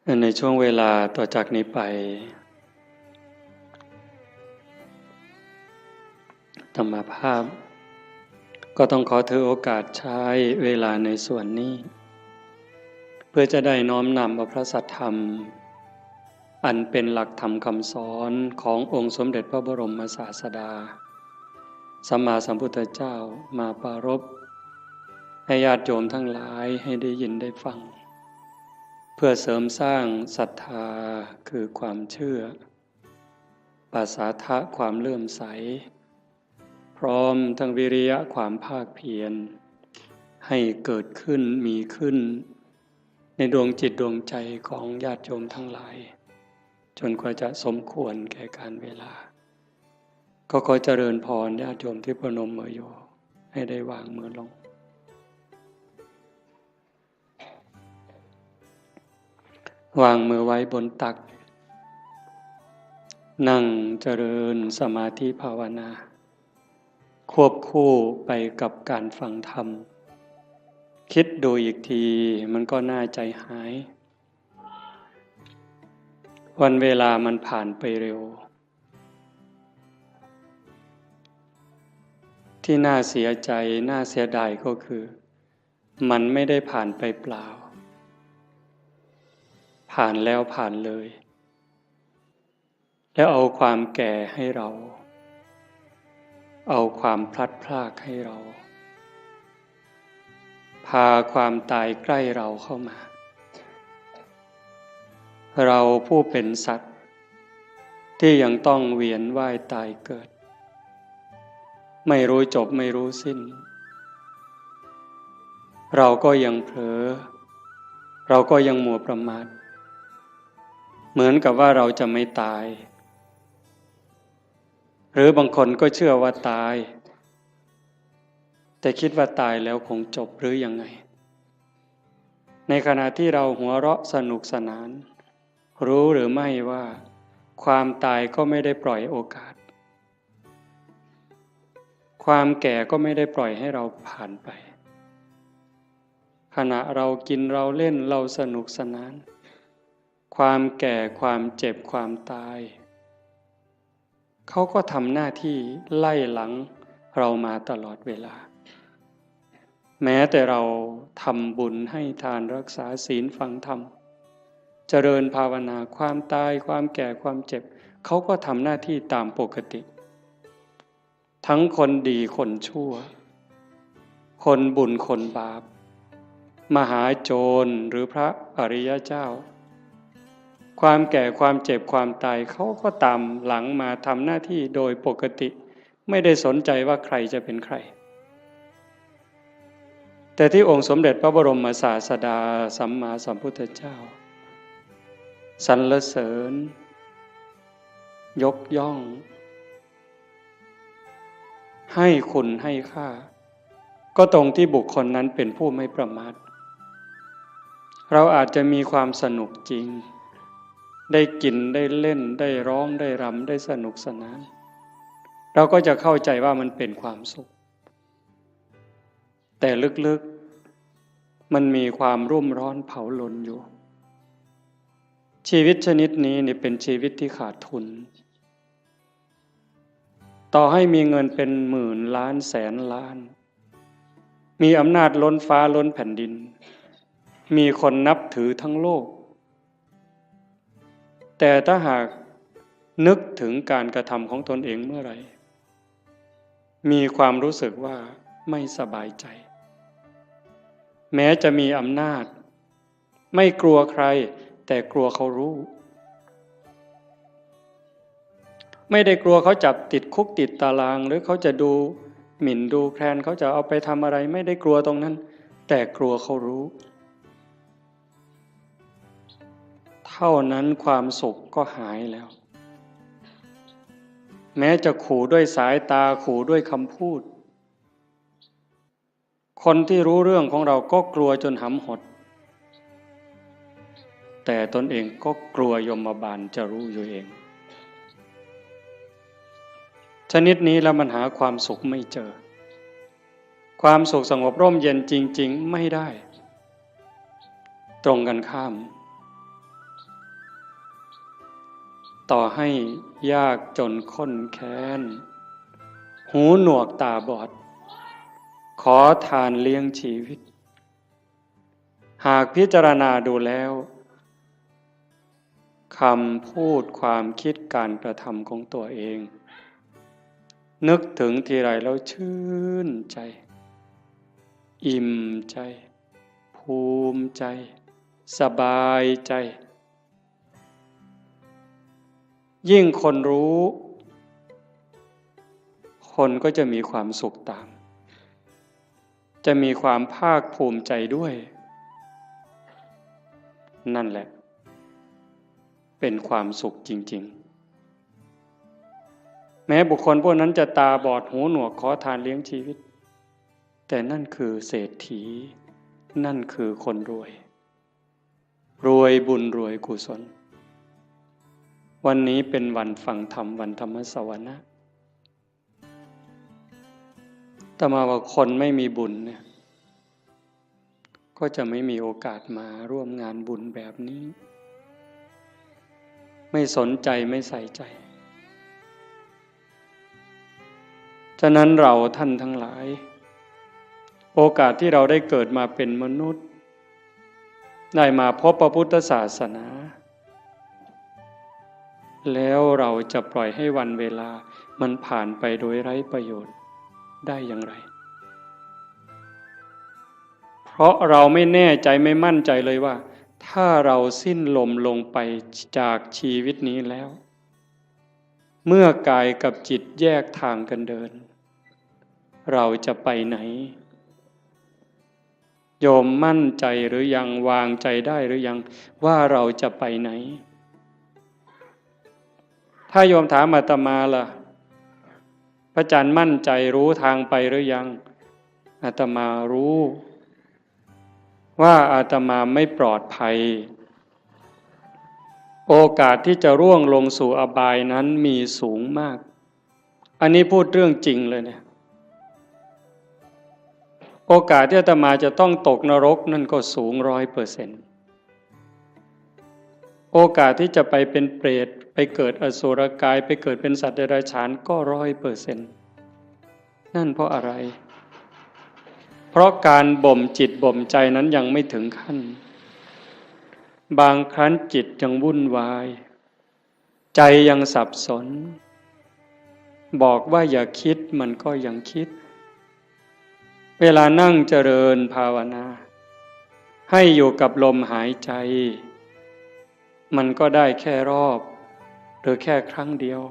ในช่วงเวลาต่อจากนี้ไปธรรมภาพก็ต้องขอถือโอกาสใช้เวลาในส่วนนี้เพื่อจะได้น้อมนำเอาพระสัทธรรมอันเป็นหลักธรรมคำสอนขององค์สมเด็จพระบรมศาสดาสัมมาสัมพุทธเจ้ามาปรารภให้ญาติโยมทั้งหลายให้ได้ยินได้ฟังเพื่อเสริมสร้างศรัทธาคือความเชื่อปาสาทะความเลื่อมใสพร้อมทั้งวิริยะความภาคเพียรให้เกิดขึ้นมีขึ้นในดวงจิตดวงใจของญาติโยมทั้งหลายจนกว่าจะสมควรแก่การเวลาก็ขอเจริญพรญาติโยมที่ประนมมืออยู่ให้ได้วางมือลงวางมือไว้บนตักนั่งเจริญสมาธิภาวนาควบคู่ไปกับการฟังธรรมคิดดูอีกทีมันก็น่าใจหายวันเวลามันผ่านไปเร็วที่น่าเสียใจน่าเสียดายก็คือมันไม่ได้ผ่านไปเปล่าผ่านแล้วผ่านเลยแล้วเอาความแก่ให้เราเอาความพลัดพรากให้เราพาความตายใกล้เราเข้ามาเราผู้เป็นสัตว์ที่ยังต้องเวียนว่ายตายเกิดไม่รู้จบไม่รู้สิ้นเราก็ยังเผลอเราก็ยังมัวประมาทเหมือนกับว่าเราจะไม่ตายหรือบางคนก็เชื่อว่าตายแต่คิดว่าตายแล้วคงจบหรือยังไงในขณะที่เราหัวเราะสนุกสนานรู้หรือไม่ว่าความตายก็ไม่ได้ปล่อยโอกาสความแก่ก็ไม่ได้ปล่อยให้เราผ่านไปขณะเรากินเราเล่นเราสนุกสนานความแก่ความเจ็บความตายเขาก็ทำหน้าที่ไล่หลังเรามาตลอดเวลาแม้แต่เราทำบุญให้ทานรักษาศีลฟังธรรมเจริญภาวนาความตายความแก่ความเจ็บเขาก็ทำหน้าที่ตามปกติทั้งคนดีคนชั่วคนบุญคนบาปมหาโจรหรือพระอริยเจ้าความแก่ความเจ็บความตายเขาก็ตามหลังมาทำหน้าที่โดยปกติไม่ได้สนใจว่าใครจะเป็นใครแต่ที่องค์สมเด็จพระบรมศาสดาสัมมาสัมพุทธเจ้าสรรเสริญยกย่องให้คุณให้ค่าก็ตรงที่บุคคลนั้นเป็นผู้ไม่ประมาทเราอาจจะมีความสนุกจริงได้กินได้เล่นได้ร้องได้รำได้สนุกสนานเราก็จะเข้าใจว่ามันเป็นความสุขแต่ลึกๆมันมีความรุ่มร้อนเผาลนอยู่ชีวิตชนิดนี้เนี่ยเป็นชีวิตที่ขาดทุนต่อให้มีเงินเป็นหมื่นล้านแสนล้านมีอำนาจล้นฟ้าล้นแผ่นดินมีคนนับถือทั้งโลกแต่ถ้าหากนึกถึงการกระทำของตนเองเมื่อไหร่มีความรู้สึกว่าไม่สบายใจแม้จะมีอำนาจไม่กลัวใครแต่กลัวเขารู้ไม่ได้กลัวเขาจับติดคุกติดตารางหรือเขาจะดูหมิ่นดูแคลนเขาจะเอาไปทำอะไรไม่ได้กลัวตรงนั้นแต่กลัวเขารู้เท่านั้นความสุขก็หายแล้วแม้จะขู่ด้วยสายตาขู่ด้วยคำพูดคนที่รู้เรื่องของเราก็กลัวจนหำหดแต่ตนเองก็กลัวยมบาลจะรู้อยู่เองชนิดนี้แล้วมันหาความสุขไม่เจอความสุขสงบร่มเย็นจริงๆไม่ได้ตรงกันข้าม ต่อให้ยากจนข้นแค้นหูหนวกตาบอดขอทานเลี้ยงชีวิตหากพิจารณาดูแล้วคำพูดความคิดการกระทำของตัวเองนึกถึงทีไรแล้วชื่นใจอิ่มใจภูมิใจสบายใจยิ่งคนรู้คนก็จะมีความสุขตามจะมีความภาคภูมิใจด้วยนั่นแหละเป็นความสุขจริงๆแม้บุคคลพวกนั้นจะตาบอดหูหนวกขอทานเลี้ยงชีวิตแต่นั่นคือเศรษฐีนั่นคือคนรวยรวยบุญรวยกุศลวันนี้เป็นวันฟังธรรมวันธรรมสวนะแต่มาว่าคนไม่มีบุญเนี่ยก็จะไม่มีโอกาสมาร่วมงานบุญแบบนี้ไม่สนใจไม่ใส่ใจฉะนั้นเราท่านทั้งหลายโอกาสที่เราได้เกิดมาเป็นมนุษย์ได้มาพบพระพุทธศาสนาแล้วเราจะปล่อยให้วันเวลามันผ่านไปโดยไร้ประโยชน์ได้อย่างไรเพราะเราไม่แน่ใจไม่มั่นใจเลยว่าถ้าเราสิ้นลมลงไปจากชีวิตนี้แล้วเมื่อกายกับจิตแยกทางกันเดินเราจะไปไหนโยมมั่นใจหรือยังวางใจได้หรือยังว่าเราจะไปไหนถ้าโยมถามอาตมาล่ะพระอาจารย์มั่นใจรู้ทางไปหรือยังอาตมารู้ว่าอาตมาไม่ปลอดภัยโอกาสที่จะร่วงลงสู่อบายนั้นมีสูงมากอันนี้พูดเรื่องจริงเลยเนี่ยโอกาสที่อาตมาจะต้องตกนรกนั่นก็สูง100%โอกาสที่จะไปเป็นเปรตไปเกิดอสุรกายไปเกิดเป็นสัตว์เดรัจฉานก็100%นั่นเพราะอะไรเพราะการบ่มจิตบ่มใจนั้นยังไม่ถึงขั้นบางครั้งจิตยังวุ่นวายใจยังสับสนบอกว่าอย่าคิดมันก็ยังคิดเวลานั่งเจริญภาวนาให้อยู่กับลมหายใจมันก็ได้แค่รอบหรือแค่ครั้งเดียว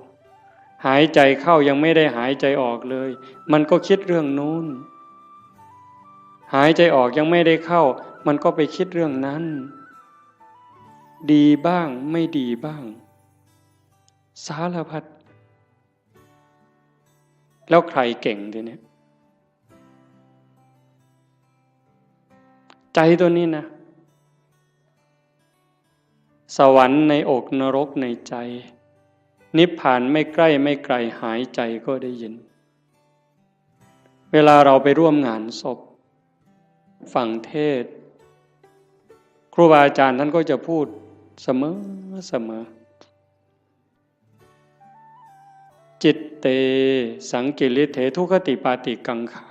หายใจเข้ายังไม่ได้หายใจออกเลยมันก็คิดเรื่องนู้นหายใจออกยังไม่ได้เข้ามันก็ไปคิดเรื่องนั้นดีบ้างไม่ดีบ้างสารพัดแล้วใครเก่งทีนี้ใจตัวนี้นะสวรรค์ในอกนรกในใจนิพพานไม่ใกล้ไม่ไกลหายใจก็ได้ยินเวลาเราไปร่วมงานศพฟังเทศน์ครูบาอาจารย์ท่านก็จะพูดเสมอจิตเตสังกิริเถทุคติปาติกังขา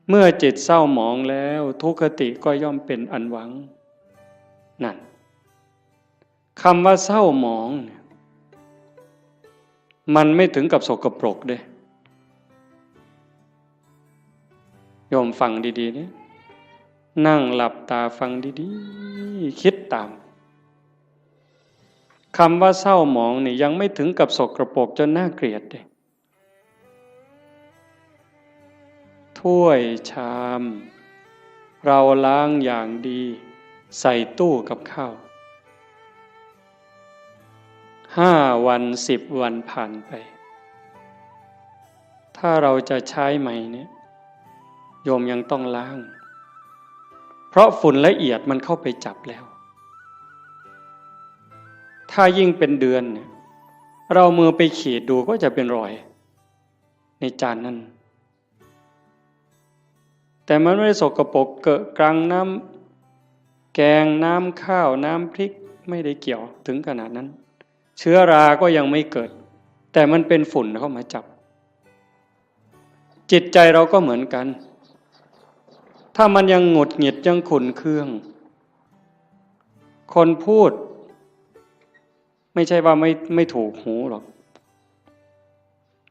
เมื่อจิตเศร้าหมองแล้วทุกขติก็ย่อมเป็นอันหวังนั่นคำว่าเศร้าหมองมันไม่ถึงกับสกปรกเด้โยมฟังดีๆนี่นั่งหลับตาฟังดีๆคิดตามคำว่าเศร้าหมองนี่ยังไม่ถึงกับสกปรกจนน่าเกลียดเด้ถ้วยชามเราล้างอย่างดีใส่ตู้กับข้าว5 วัน10 วันผ่านไปถ้าเราจะใช้ใหม่เนี่ยโยมยังต้องล้างเพราะฝุ่นละเอียดมันเข้าไปจับแล้วถ้ายิ่งเป็นเดือนเนี่ยเรามือไปขีดดูก็จะเป็นรอยในจานนั้นแต่มันไม่ได้สกปรกเกอะกรังน้ำแกงน้ำข้าวน้ำพริกไม่ได้เกี่ยวถึงขนาดนั้น เชื้อราก็ยังไม่เกิดแต่มันเป็นฝุ่นเข้ามาจับจิตใจเราก็เหมือนกันถ้ามันยังหงุดหงิดยังขุ่นเคืองคนพูดไม่ใช่ว่าไม่ถูกหูหรอก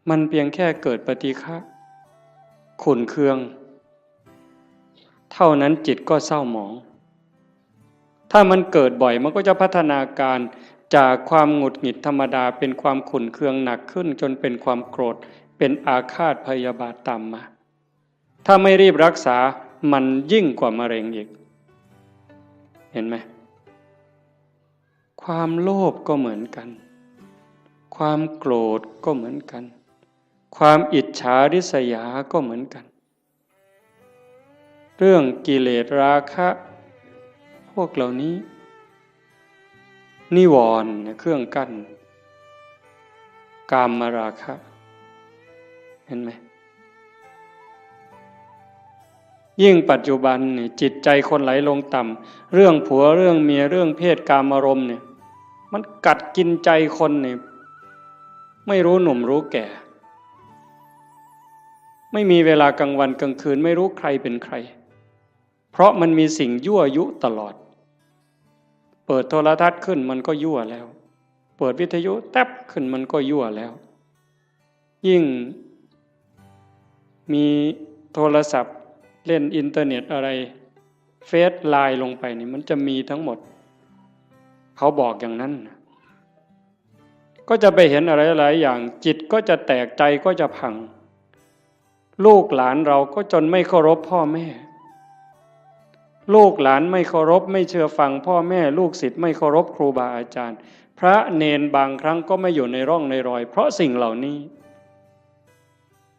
มันเพียงแค่เกิดปฏิฆะขุ่นเคืองเท่านั้นจิตก็เศร้าหมองถ้ามันเกิดบ่อยมันก็จะพัฒนาการจากความหงุดหงิดธรรมดาเป็นความขุ่นเคืองหนักขึ้นจนเป็นความโกรธเป็นอาฆาตพยาบาทตามมาถ้าไม่รีบรักษามันยิ่งกว่ามะเร็งอีกเห็นไหมความโลภก็เหมือนกันความโกรธก็เหมือนกันความอิจฉาริษยาก็เหมือนกันเรื่องกิเลสราคะพวกเหล่านี้นิวรณ์เครื่องกั้นกามราคะเห็นไหมยิ่งปัจจุบันเนี่ยจิตใจคนไหลลงต่ำเรื่องผัวเรื่องเมียเรื่องเพศกามารมณ์เนี่ยมันกัดกินใจคนเนี่ยไม่รู้หนุ่มรู้แก่ไม่มีเวลากลางวันกลางคืนไม่รู้ใครเป็นใครเพราะมันมีสิ่งยั่วยุตลอดเปิดโทรทัศน์ขึ้นมันก็ยั่วแล้วเปิดวิทยุแทบขึ้นมันก็ยั่วแล้วยิ่งมีโทรศัพท์เล่นอินเทอร์เน็ตอะไรเฟซไลน์ลงไปนี่มันจะมีทั้งหมดเขาบอกอย่างนั้นก็จะไปเห็นอะไรหลายอย่างจิตก็จะแตกใจก็จะพังลูกหลานเราก็จนไม่เคารพพ่อแม่ลูกหลานไม่เคารพไม่เชื่อฟังพ่อแม่ลูกศิษย์ไม่เคารพครูบาอาจารย์พระเนนบางครั้งก็ไม่อยู่ในร่องในรอยเพราะสิ่งเหล่านี้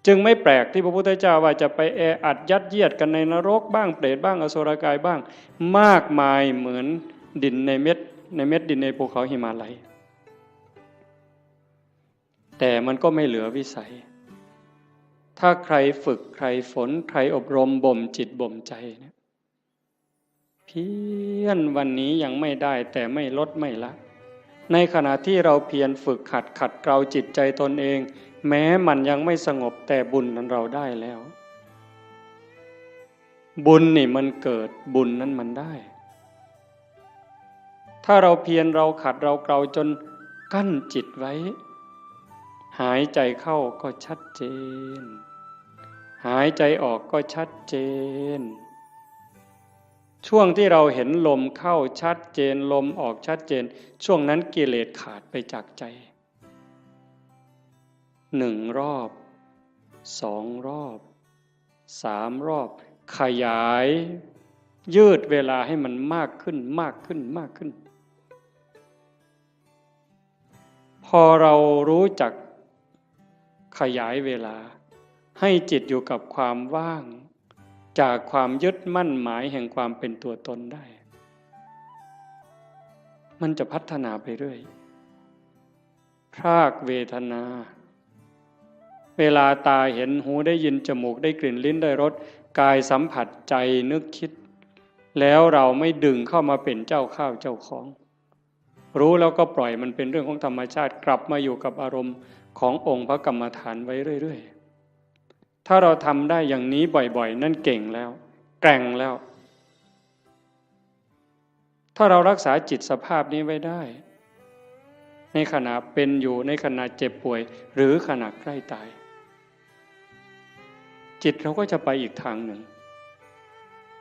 จึงไม่แปลกที่พระพุทธเจ้าว่าจะไปแออัดยัดเยียดกันในนรกบ้างเปรตบ้างอสุรกายบ้างมากมายเหมือนดินในเม็ดดินในภูเขาหิมาลัยแต่มันก็ไม่เหลือวิสัยถ้าใครฝึกใครฝนใครอบรมบ่มจิตบ่มใจเนี่ยเพียรวันนี้ยังไม่ได้แต่ไม่ลดไม่ละในขณะที่เราเพียรฝึกขัดเกลาจิตใจตนเองแม้มันยังไม่สงบแต่บุญนั้นเราได้แล้วบุญนี่มันเกิดบุญนั้นมันได้ถ้าเราเพียรเราขัดเราเกลาจนกั้นจิตไว้หายใจเข้าก็ชัดเจนหายใจออกก็ชัดเจนช่วงที่เราเห็นลมเข้าชัดเจนลมออกชัดเจนช่วงนั้นกิเลสขาดไปจากใจ1 รอบ2 รอบ3 รอบขยายยืดเวลาให้มันมากขึ้นมากขึ้นมากขึ้นพอเรารู้จักขยายเวลาให้จิตอยู่กับความว่างจากความยึดมั่นหมายแห่งความเป็นตัวตนได้มันจะพัฒนาไปเรื่อยพรากเวทนาเวลาตาเห็นหูได้ยินจมูกได้กลิ่นลิ้นได้รสกายสัมผัสใจนึกคิดแล้วเราไม่ดึงเข้ามาเป็นเจ้าข้าวเจ้าของรู้แล้วก็ปล่อยมันเป็นเรื่องของธรรมชาติกลับมาอยู่กับอารมณ์ขององค์พระกรรมฐานไว้เรื่อยๆถ้าเราทำได้อย่างนี้บ่อยๆนั่นเก่งแล้วแกร่งแล้วถ้าเรารักษาจิตสภาพนี้ไว้ได้ในขณะเป็นอยู่ในขณะเจ็บป่วยหรือขณะใกล้ตายจิตเราก็จะไปอีกทางหนึ่ง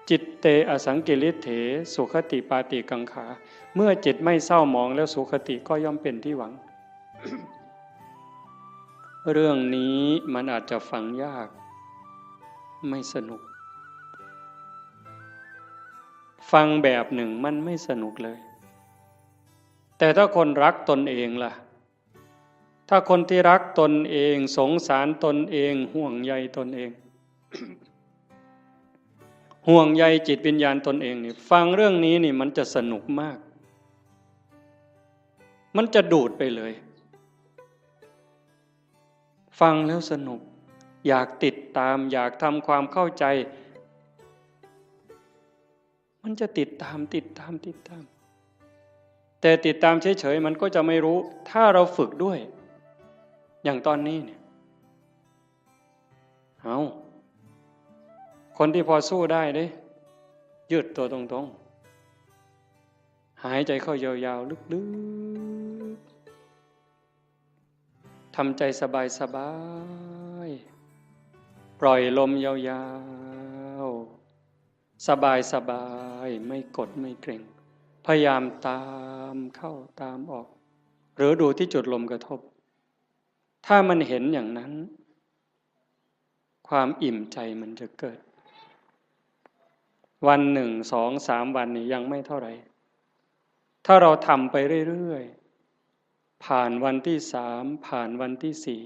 จิตเตอสังกิริเถสุขติปาติกังขาเมื่อจิตไม่เศร้าหมองแล้วสุขติก็ย่อมเป็นที่หวัง เรื่องนี้มันอาจจะฟังยากไม่สนุกฟังแบบหนึ่งมันไม่สนุกเลยแต่ถ้าคนรักตนเองล่ะถ้าคนที่รักตนเองสงสารตนเองห่วงใยตนเอง ห่วงใยจิตวิญญาณตนเองนี่ฟังเรื่องนี้นี่มันจะสนุกมากมันจะดูดไปเลยฟังแล้วสนุกอยากติดตามอยากทำความเข้าใจมันจะติดตาม แต่ติดตามเฉยๆมันก็จะไม่รู้ถ้าเราฝึกด้วยอย่างตอนนี้เนี่ยเอาคนที่พอสู้ได้เด้ยืดตัวตรงๆหายใจเข้ายาวๆลึกๆทำใจสบายๆปล่อยลมยาวๆสบายๆไม่กดไม่เกร็งพยายามตามเข้าตามออกหรือดูที่จุดลมกระทบถ้ามันเห็นอย่างนั้นความอิ่มใจมันจะเกิดวันหนึ่งสองสามวันนี้ยังไม่เท่าไหร่ถ้าเราทำไปเรื่อยๆผ่านวันที่สามผ่านวันที่สี่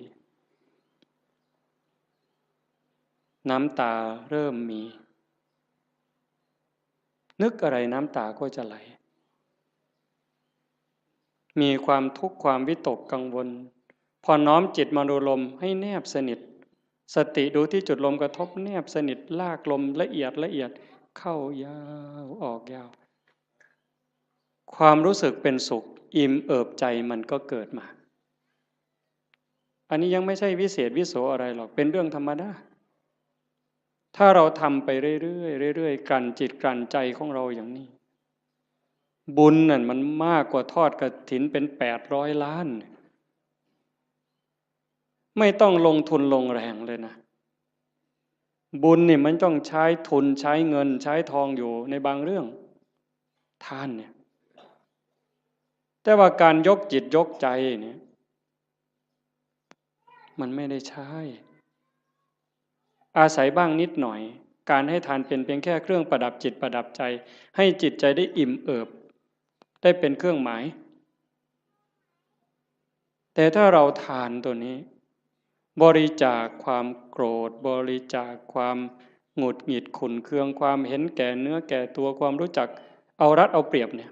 น้ำตาเริ่มมีนึกอะไรน้ำตาก็จะไหลมีความทุกข์ความวิตกกังวลพอน้อมจิตมาดูลมให้แนบสนิทสติดูที่จุดลมกระทบแนบสนิทลากลมละเอียดเข้ายาวออกยาวความรู้สึกเป็นสุขอิ่มเอิบใจมันก็เกิดมาอันนี้ยังไม่ใช่วิเศษวิโสอะไรหรอกเป็นเรื่องธรรมดาถ้าเราทำไปเรื่อยๆกลั่นจิตกลั่นใจของเราอย่างนี้บุญนั่นมันมากกว่าทอดกฐินเป็น800 ล้านไม่ต้องลงทุนลงแรงเลยนะบุญนี่มันต้องใช้ทุนใช้เงินใช้ทองอยู่ในบางเรื่องทานเนี่ยแต่ว่าการยกจิตยกใจเนี่ยมันไม่ได้ใช้อาศัยบ้างนิดหน่อยการให้ทานเป็นเพียงแค่เครื่องประดับจิตประดับใจให้จิตใจได้อิ่มเอิบได้เป็นเครื่องหมายแต่ถ้าเราทานตัวนี้บริจาคความโกรธบริจาคความหงุดหงิดขุ่นเคืองความเห็นแก่เนื้อแก่ตัวความรู้จักเอารัดเอาเปรียบเนี่ย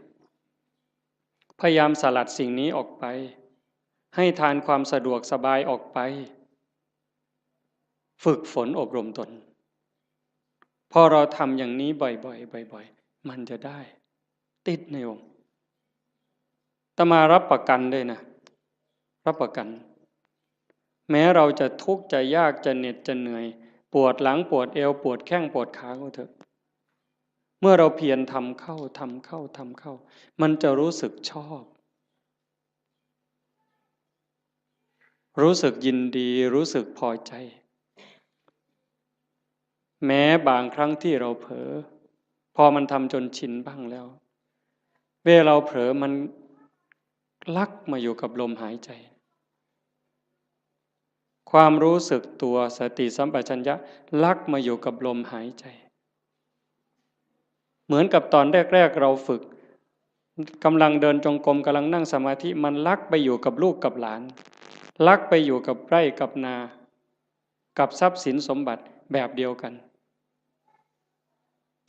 พยายามสลัดสิ่งนี้ออกไปให้ทานความสะดวกสบายออกไปฝึกฝนอบรมตนพอเราทำอย่างนี้บ่อยๆมันจะได้ติดในองค์อาตมารับประกันเลยนะรับประกันแม้เราจะทุกข์จะยากจะเหน็ดจะเหนื่อยปวดหลังปวดเอวปวดแข้งปวดขาก็เถอะเมื่อเราเพียรทำเข้ามันจะรู้สึกชอบรู้สึกยินดีรู้สึกพอใจแม้บางครั้งที่เราเผลอพอมันทำจนชินบ้างแล้วเวลาเราเผลอมันลักมาอยู่กับลมหายใจความรู้สึกตัวสติสัมปชัญญะลักมาอยู่กับลมหายใจเหมือนกับตอนแรกๆเราฝึกกำลังเดินจงกรมกำลังนั่งสมาธิมันลักไปอยู่กับลูกกับหลานลักไปอยู่กับไร่กับนากับทรัพย์สินสมบัติแบบเดียวกัน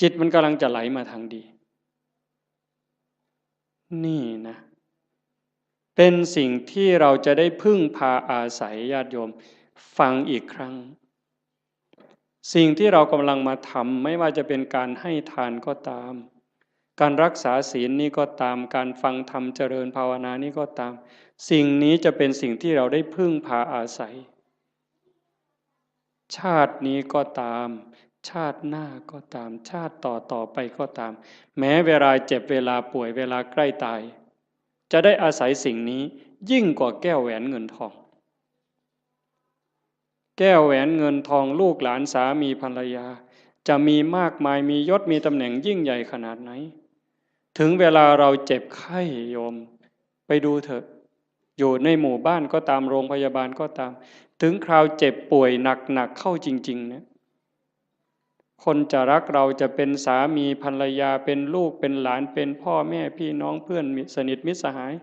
จิตมันกำลังจะไหลมาทางดีนี่นะเป็นสิ่งที่เราจะได้พึ่งพาอาศัยญาติโยมฟังอีกครั้งสิ่งที่เรากำลังมาทำไม่ว่าจะเป็นการให้ทานก็ตามการรักษาศีลนี่ก็ตามการฟังธรรมเจริญภาวนานี่ก็ตามสิ่งนี้จะเป็นสิ่งที่เราได้พึ่งพาอาศัยชาตินี้ก็ตามชาติหน้าก็ตามชาติต่อไปก็ตามแม้เวลาเจ็บเวลาป่วยเวลาใกล้ตายจะได้อาศัยสิ่งนี้ยิ่งกว่าแก้วแหวนเงินทองแก้วแหวนเงินทองลูกหลานสามีภรรยาจะมีมากมายมียศมีตำแหน่งยิ่งใหญ่ขนาดไหนถึงเวลาเราเจ็บไข้โยมไปดูเถอะอยู่ในหมู่บ้านก็ตามโรงพยาบาลก็ตามถึงคราวเจ็บป่วยหนักเข้าจริงๆเนี่ยคนจะรักเราจะเป็นสามีภรรยาเป็นลูกเป็นหลานเป็นพ่อแม่พี่น้องเพื่อนสนิทมิตรสหาย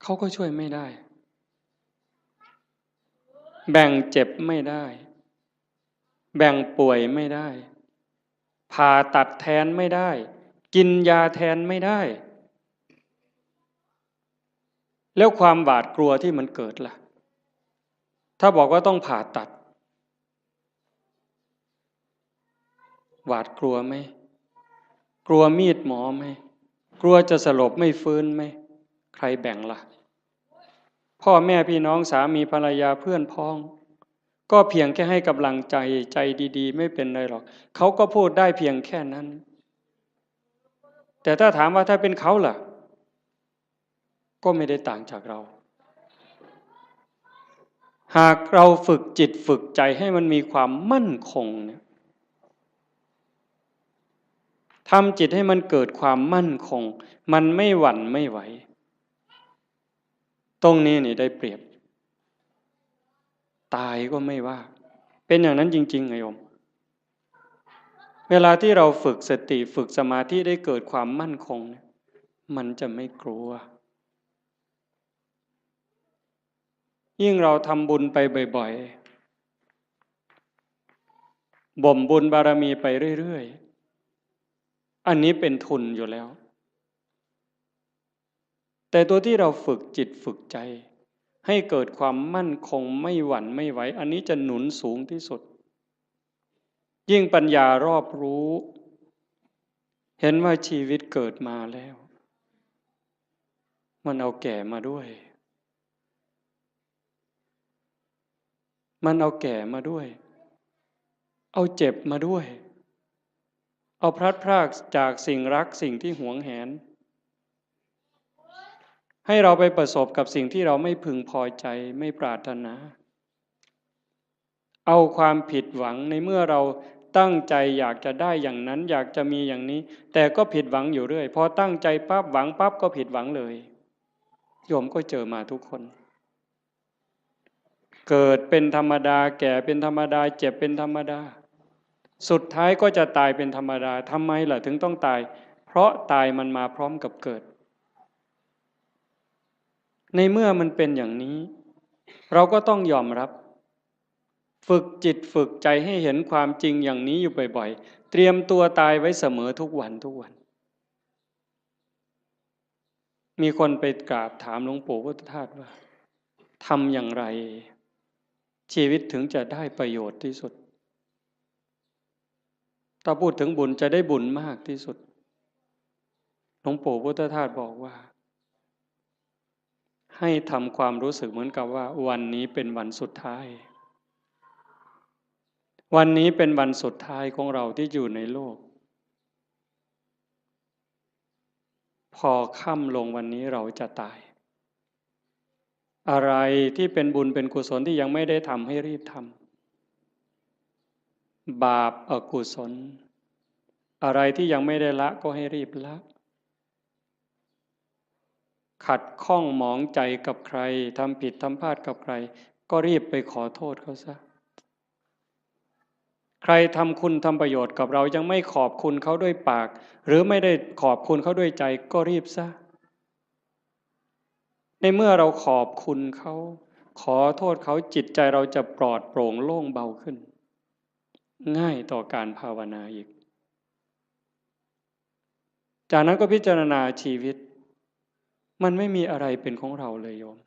เขาก็ช่วยไม่ได้แบ่งเจ็บไม่ได้แบ่งป่วยไม่ได้ผ่าตัดแทนไม่ได้กินยาแทนไม่ได้แล้วความหวาดกลัวที่มันเกิดล่ะถ้าบอกว่าต้องผ่าตัดหวาดกลัวไหมกลัวมีดหมอไหม กลัวจะสลบไม่ฟื้นไหมใครแบ่งล่ะพ่อแม่พี่น้องสามีภรรยาเพื่อนพ้องก็เพียงแค่ให้กำลังใจใจดีๆไม่เป็นไรหรอกเขาก็พูดได้เพียงแค่นั้นแต่ถ้าถามว่าถ้าเป็นเขาล่ะก็ไม่ได้ต่างจากเราหากเราฝึกจิตฝึกใจให้มันมีความมั่นคงเนี่ยทำจิตให้มันเกิดความมั่นคงมันไม่หวั่นไม่ไหวตรงนี้นี่ได้เปรียบตายก็ไม่ว่าเป็นอย่างนั้นจริงๆไงโยมเวลาที่เราฝึกสติฝึกสมาธิได้เกิดความมั่นคงเนี่ยมันจะไม่กลัวยิ่งเราทำบุญไปบ่อยๆบ่มบุญบารมีไปเรื่อยๆอันนี้เป็นทุนอยู่แล้วแต่ตัวที่เราฝึกจิตฝึกใจให้เกิดความมั่นคงไม่หวั่นไม่ไหวอันนี้จะหนุนสูงที่สุดยิ่งปัญญารอบรู้เห็นว่าชีวิตเกิดมาแล้วมันเอาแก่มาด้วยมันเอาแก่มาด้วยเอาเจ็บมาด้วยเอาพลัดพรากจากสิ่งรักสิ่งที่หวงแหนให้เราไปประสบกับสิ่งที่เราไม่พึงพอใจไม่ปรารถนาเอาความผิดหวังในเมื่อเราตั้งใจอยากจะได้อย่างนั้นอยากจะมีอย่างนี้แต่ก็ผิดหวังอยู่เรื่อยพอตั้งใจปั๊บหวังปั๊บก็ผิดหวังเลยโยมก็เจอมาทุกคนเกิดเป็นธรรมดาแก่เป็นธรรมดาเจ็บเป็นธรรมดาสุดท้ายก็จะตายเป็นธรรมดาทำไมล่ะถึงต้องตายเพราะตายมันมาพร้อมกับเกิดในเมื่อมันเป็นอย่างนี้เราก็ต้องยอมรับฝึกจิตฝึกใจให้เห็นความจริงอย่างนี้อยู่บ่อยๆเตรียมตัวตายไว้เสมอทุกวันทุกวันมีคนไปกราบถามหลวงปู่พุทธทาสว่าทำอย่างไรชีวิตถึงจะได้ประโยชน์ที่สุดถ้าพูดถึงบุญจะได้บุญมากที่สุดหลวงปู่พุทธทาสบอกว่าให้ทำความรู้สึกเหมือนกับว่าวันนี้เป็นวันสุดท้ายวันนี้เป็นวันสุดท้ายของเราที่อยู่ในโลกพอค่ำลงวันนี้เราจะตายอะไรที่เป็นบุญเป็นกุศลที่ยังไม่ได้ทำให้รีบทำบาปอกุศลอะไรที่ยังไม่ได้ละก็ให้รีบละขัดข้องหมองใจกับใครทำผิดทำพลาดกับใครก็รีบไปขอโทษเขาซะใครทำคุณทำประโยชน์กับเรายังไม่ขอบคุณเขาด้วยปากหรือไม่ได้ขอบคุณเขาด้วยใจก็รีบซะในเมื่อเราขอบคุณเขาขอโทษเขาจิตใจเราจะปลอดโปร่งโล่งเบาขึ้นง่ายต่อการภาวนาอีกจากนั้นก็พิจารณาชีวิตมันไม่มีอะไรเป็นของเราเลยโยม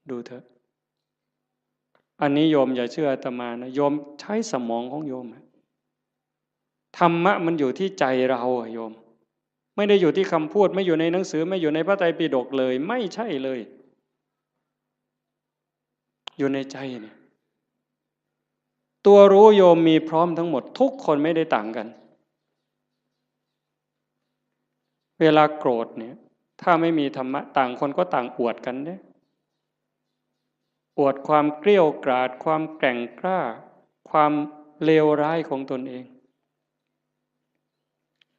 ดูเถอะอันนี้โยมอย่าเชื่ออาตมานะโยมใช้สมองของโยมธรรมะมันอยู่ที่ใจเราโยมไม่ได้อยู่ที่คำพูดไม่อยู่ในหนังสือไม่อยู่ในพระไตรปิฎกเลยไม่ใช่เลยอยู่ในใจเนี่ยตัวรู้โยมมีพร้อมทั้งหมดทุกคนไม่ได้ต่างกันเวลาโกรธเนี่ยถ้าไม่มีธรรมะต่างคนก็ต่างอวดกันเนี่ยอวดความเกรี้ยวกราดความแกร่งกล้าความเลวร้ายของตนเอง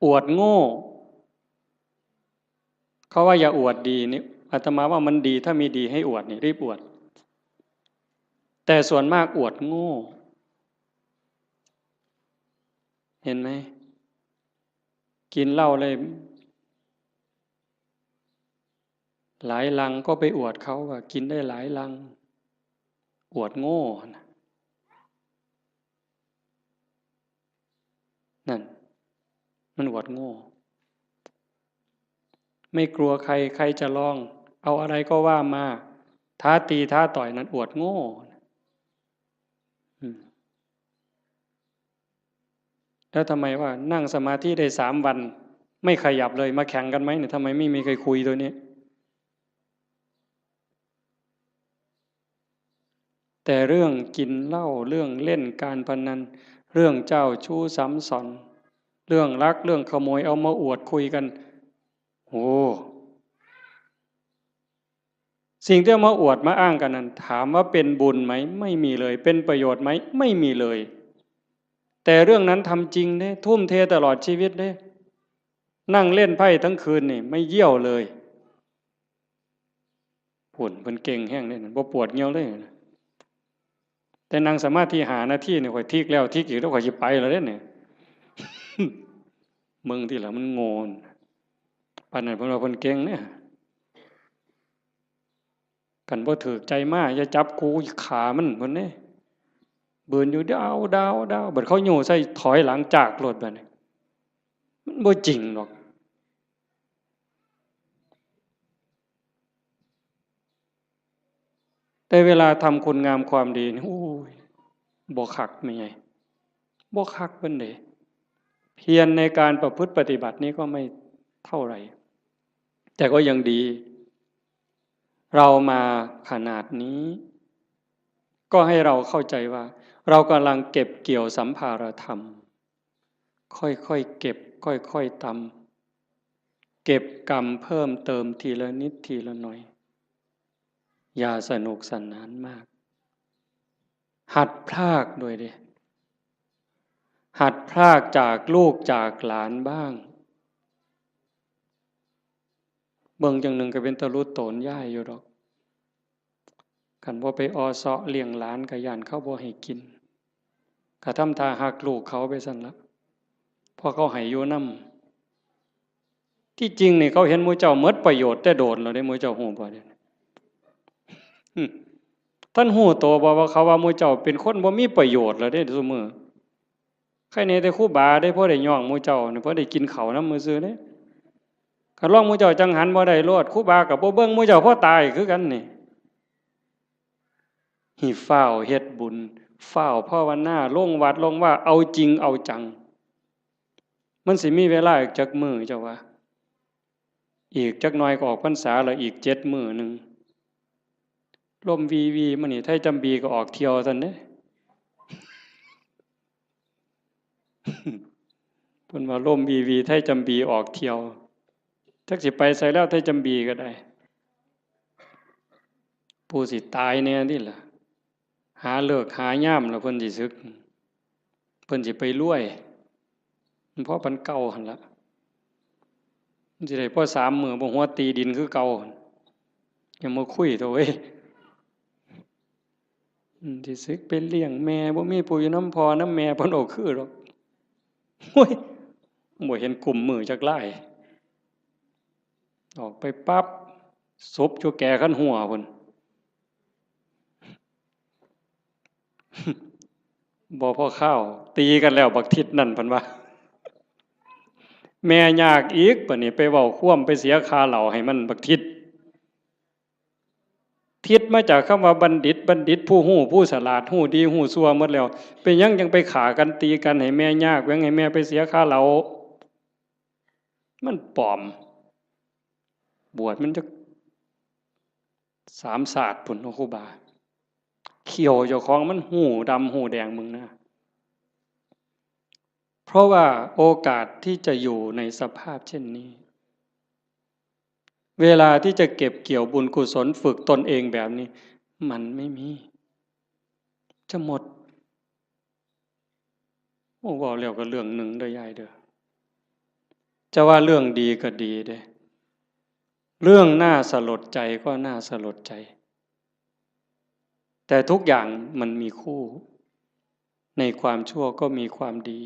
อวดโง่เขาว่าอย่าอวดดีนี่อาตมาว่ามันดีถ้ามีดีให้อวดนี่รีบอวดแต่ส่วนมากอวดโง่เห็นไหมกินเหล้าเลยหลายลังก็ไปอวดเขาว่ากินได้หลายลังอวดโง่นั่นมันอวดโง่ไม่กลัวใครใครจะลองเอาอะไรก็ว่ามาท้าตีท้าต่อยนั้นอวดโง่แล้วทำไมว่านั่งสมาธิได้3 วัน ไม่ขยับเลยมาแข่งกันไหมเนี่ยทำไมไม่มีใครคุยตัวนี้แต่เรื่องกินเหล้าเรื่องเล่นการพนันเรื่องเจ้าชู้ซ้ำซ้อนเรื่องลักเรื่องขโมยเอามาอวดคุยกันโอ้สิ่งที่เอามาอวดมาอ้างกันนั้นถามว่าเป็นบุญไหมไม่มีเลยเป็นประโยชน์ไหมไม่มีเลยแต่เรื่องนั้นทำจริงเด้ทุ่มเทตลอดชีวิตเด้นั่งเล่นไพ่ทั้งคืนนี่ไม่เยี่ยวเลยหุ่นมันเก่งแห้งเลยบ่ปวดเงี้ยวเลยแต่นั่งสมาธิหาหน้าที่เนี่ยข่อยทิกแล้วทิกอีกแล้วข่อยจะไปแล้วเนี่ยมึงที่หลังมันโงนปานนั้นเพิ่นว่าเพิ่นเก่งเนี่ยกันบ่ถูกใจมากอย่าจับกูขามันเพิ่นเด้เบิ่นอยู่ดาวบัดเขาโยใส่ถอยหลังจากรถบัดนี้มันบ่จริงหรอกแต่เวลาทำคุณงามความดีนี่โอ้ยบ่คักไม่ไงบ่คักเพิ่นเด้เพียรในการประพฤติปฏิบัตินี้ก็ไม่เท่าไหร่แต่ก็ยังดีเรามาขนาดนี้ก็ให้เราเข้าใจว่าเรากำลังเก็บเกี่ยวสัมภารธรรมค่อยๆเก็บค่อยๆตำเก็บกรรมเพิ่มเติมทีละนิดทีละหน่อยอย่าสนุกสนานมากหัดพรากด้วยดิหัดพรากจากลูกจากหลานบ้างเบิ่งจังหนึ่งก็เป็นตะลุโตนย่ายอยู่ดอกกันว่าไปอเสาะเลี้ยงหลานกะยานเขาบ่ให้กินกะทำท่าหักลูกเขาไปสั่นละพอเขาให้อยู่นำที่จริงนี่เขาเห็นหมู่เจ้าหมดประโยชน์แต่โดนแล้วได้หมู่เจ้าฮู้บ่เด้ท่านฮู้โตบ่ว่าเขาว่าหมู่เจ้าเป็นคนบ่มีประโยชน์แล้วเด้ซุมื้อใครแน่แต่ครูบาได้พอได้ย่องหมู่เจ้านี่พอได้กินข้าวนำมื้อซื่อเด้คันลองหมู่เจ้าจังหันบ่ได้โลดครูบาก็บ่เบิ่งหมู่เจ้าพอตายคือกันนี่หิฟ้าวเฮ็ดบุญฟ้าวภาวนาลงวัดลงว่าเอาจริงเอาจังมันสิมีเวลาอีกจักมื้อเจ้าว่าอีกจักหน่อยก็ออกพรรษาแล้วอีก7มื้อนึงลมวีมันนี่ไทยจำบีก็ออกเที่ยวซั่นเด้เพิ่นว่าลมวีไทยจำบีออกเที่ยวจักสิไปไสแล้วไทยจำบีก็ได้ผู้สิตายแน่นี่ล่ะหาเลิกหายามแล้วเพิ่นสิสึกเพิ่นสิไปรวยเพราะปันเก่าหั่นล่ะมันสิได้พอ3มื้อบ่หัวตีดินคือเก่ายังมาคุยตัวเว้ยสิสึกเป็นเลี้ยงแม่บ่มีผู้อยู่นำพ่อนำแม่เพิ่นเอาคือดอกโอ้ยบ่เห็นกลุ่มมือจักหลายออกไปปั๊บศพอยู่แก่คันหัวพุ่นบ่พอข้าวตีกันแล้วบักทิศนั่นเพิ่นว่าแม่ยากอีกบัดนี้ไปเว้าคว่ำไปเสียค่าเหล้าให้มันบักทิศทิศมาจากคำว่าบัณฑิตผู้ฮู้ผู้ฉลาดฮู้ดีฮู้ชั่วหมดแล้วเป็นยังไปฆ่ากันตีกันให้แม่ยากแว้งให้แม่ไปเสียค่าเหล้ามันปลอมบวชมันจะ3ศาสตร์พุ่นครูบาเขียวเจ้าของมันหูดำหูแดงมึงนะเพราะว่าโอกาสที่จะอยู่ในสภาพเช่นนี้เวลาที่จะเก็บเกี่ยวบุญกุศลฝึกตนเองแบบนี้มันไม่มีจะหมดโอ้ว่าแล้วก็เรื่องหนึ่งเด้อยายเด้อจะว่าเรื่องดีก็ดีเด้เรื่องน่าสลดใจก็น่าสลดใจแต่ทุกอย่างมันมีคู่ในความชั่วก็มีความดี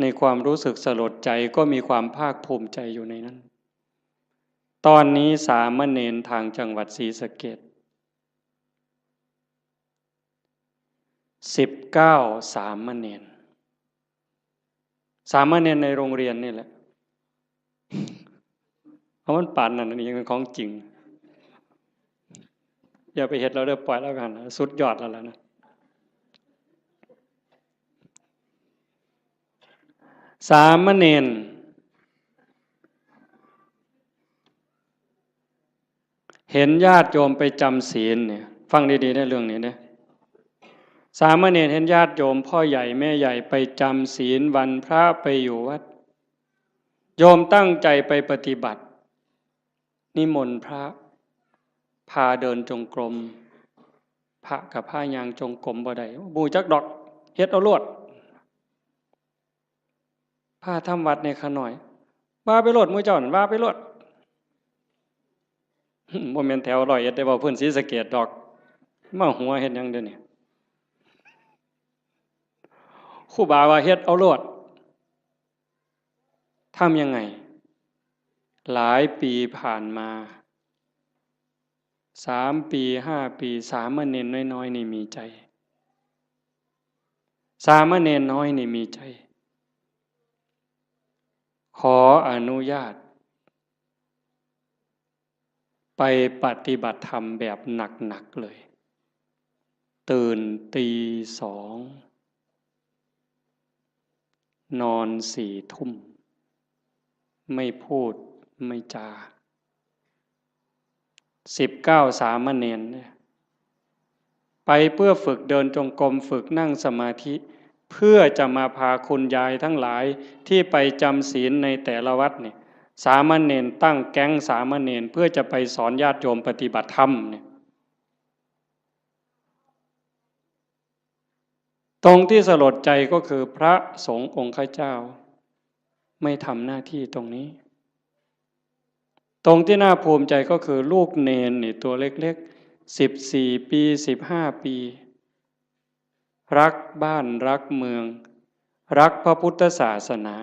ในความรู้สึกสลดใจก็มีความภาคภูมิใจอยู่ในนั้นตอนนี้สามเณรทางจังหวัดศรีสะเกษ19สามเณรในโรงเรียนนี่แหละเพราะมันป่านนั่นนี่ยังเป็นของจริงอย่าไปเห็นเราเด้อปล่อยแล้วกันสุดยอดแล้วนะสามเณร เห็นญาติโยมไปจำศีลเนี่ยฟังดีๆในเรื่องนี้นะสามเณรเห็นญาติโยมพ่อใหญ่แม่ใหญ่ไปจำศีลวันพระไปอยู่วัดโยมตั้งใจไปปฏิบัตินิมนต์พระพาเดินจงกรมพระกับผ้ายางจงกรมบ่ได้บูจักดอกเฮ็ดเอาโลดพาทำวัดในขน่อยว่าไปโลดมื้อเจ้านั่นว่าไปโลดบ่แม่นแถวร้อยเอ็ดได้บ่เพิ่นศรีสะเกษดอกมาหัวเฮ็ดหยังเดี๋ยวนี้ครูบาว่าเฮ็ดเอาโลดทำยังไงหลายปีผ่านมา3 ปี5 ปีสามเณรน้อยๆนี่มีใจสามเณรน้อยนี่มีใจขออนุญาตไปปฏิบัติธรรมแบบหนักๆเลยตื่นตี2นอน4 ทุ่มไม่พูดไม่จา19สามเณรเนี่ยไปเพื่อฝึกเดินจงกรมฝึกนั่งสมาธิเพื่อจะมาพาคุณยายทั้งหลายที่ไปจำศีลในแต่ละวัดเนี่ยสามเณรตั้งแก๊งสามเณรเพื่อจะไปสอนญาติโยมปฏิบัติธรรมเนี่ยตรงที่สลดใจก็คือพระสงฆ์องค์ข้าเจ้าไม่ทำหน้าที่ตรงนี้ตรงที่น่าภูมิใจก็คือลูกเนนนี่ตัวเล็กๆ14 ปี15 ปีรักบ้านรักเมืองรักพระพุทธศาสนา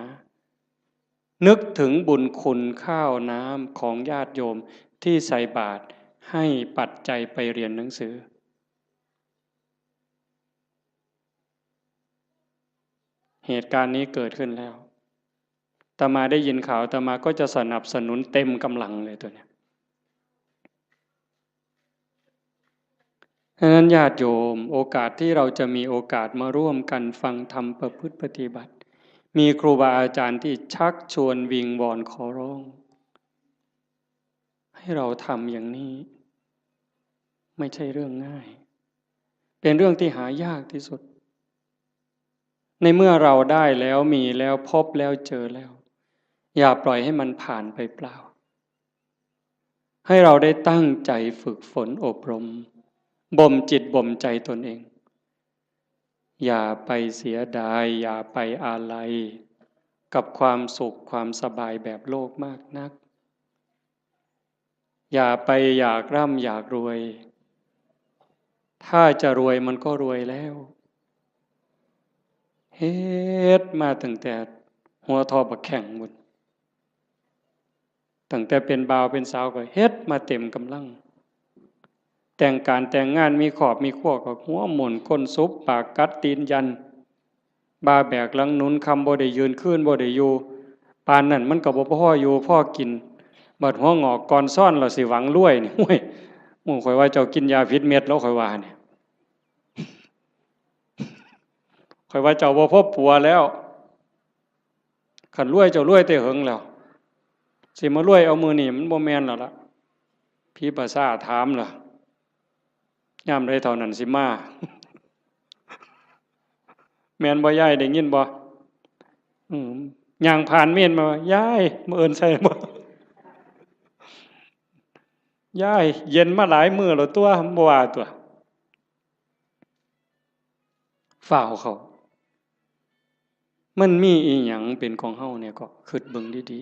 นึกถึงบุญคุณข้าวน้ำของญาติโยมที่ใส่บาตรให้ปัจจัยไปเรียนหนังสือเหตุการณ์นี้เกิดขึ้นแล้วอาตมาได้ยินข่าวอาตมาก็จะสนับสนุนเต็มกำลังเลยตัวเนี้ยฉะนั้นญาติโยมโอกาสที่เราจะมีโอกาสมาร่วมกันฟังธรรมประพฤติปฏิบัติมีครูบาอาจารย์ที่ชักชวนวิงวอนขอร้องให้เราทำอย่างนี้ไม่ใช่เรื่องง่ายเป็นเรื่องที่หายากที่สุดในเมื่อเราได้แล้วมีแล้วพบแล้วเจอแล้วอย่าปล่อยให้มันผ่านไปเปล่าให้เราได้ตั้งใจฝึกฝนอบรมบ่มจิตบ่มใจตนเองอย่าไปเสียดายอย่าไปอาลัยกับความสุขความสบายแบบโลกมากนักอย่าไปอยากร่ำอยากรวยถ้าจะรวยมันก็รวยแล้วเฮ็ดมาตั้งแต่หัวทอบักแข่งหมดตั้งแต่เป็นบ่าวเป็นสาวก็เฮ็ดมาเต็มกำลังแต่งการแต่งงานมีขอบมีขั้วก็หัวหมุนก้นซุบปากกัดตีนยันบาแบกหลังหนุนคำบ่ได้ยืนขึ้นบ่ได้อยู่ปานนั่นมันก็บ่พออยู่พอกินบัดหัวงอกก่อนซ่อนเราสิหวังรวยนี่โอ้ยหมู่ข่อยว่าเจ้ากินยาพิษเม็ดแล้วข่อยว่าเนี่ยข่อยว่าเจ้าบ่พบปัวแล้วคันรวยเจ้ารวยแต่เหิงแล้วสิมารวยเอามือนี่มันบ่แม่นแล้วล่ะพี่ภาษาถามล่ะยามใดเท่านั้นสิมาแม่นบ่ยายได้ยินบ่ย่างผ่านเม่นมายายมื้อเอิ้นใส่บ่ยายเย็นมาหลายมื้อแล้วตัวบ่ว่าตัวฝ้าวเขามันมีอีหยังเป็นของเฮาเนี่ยก็คิดเบิ่งดี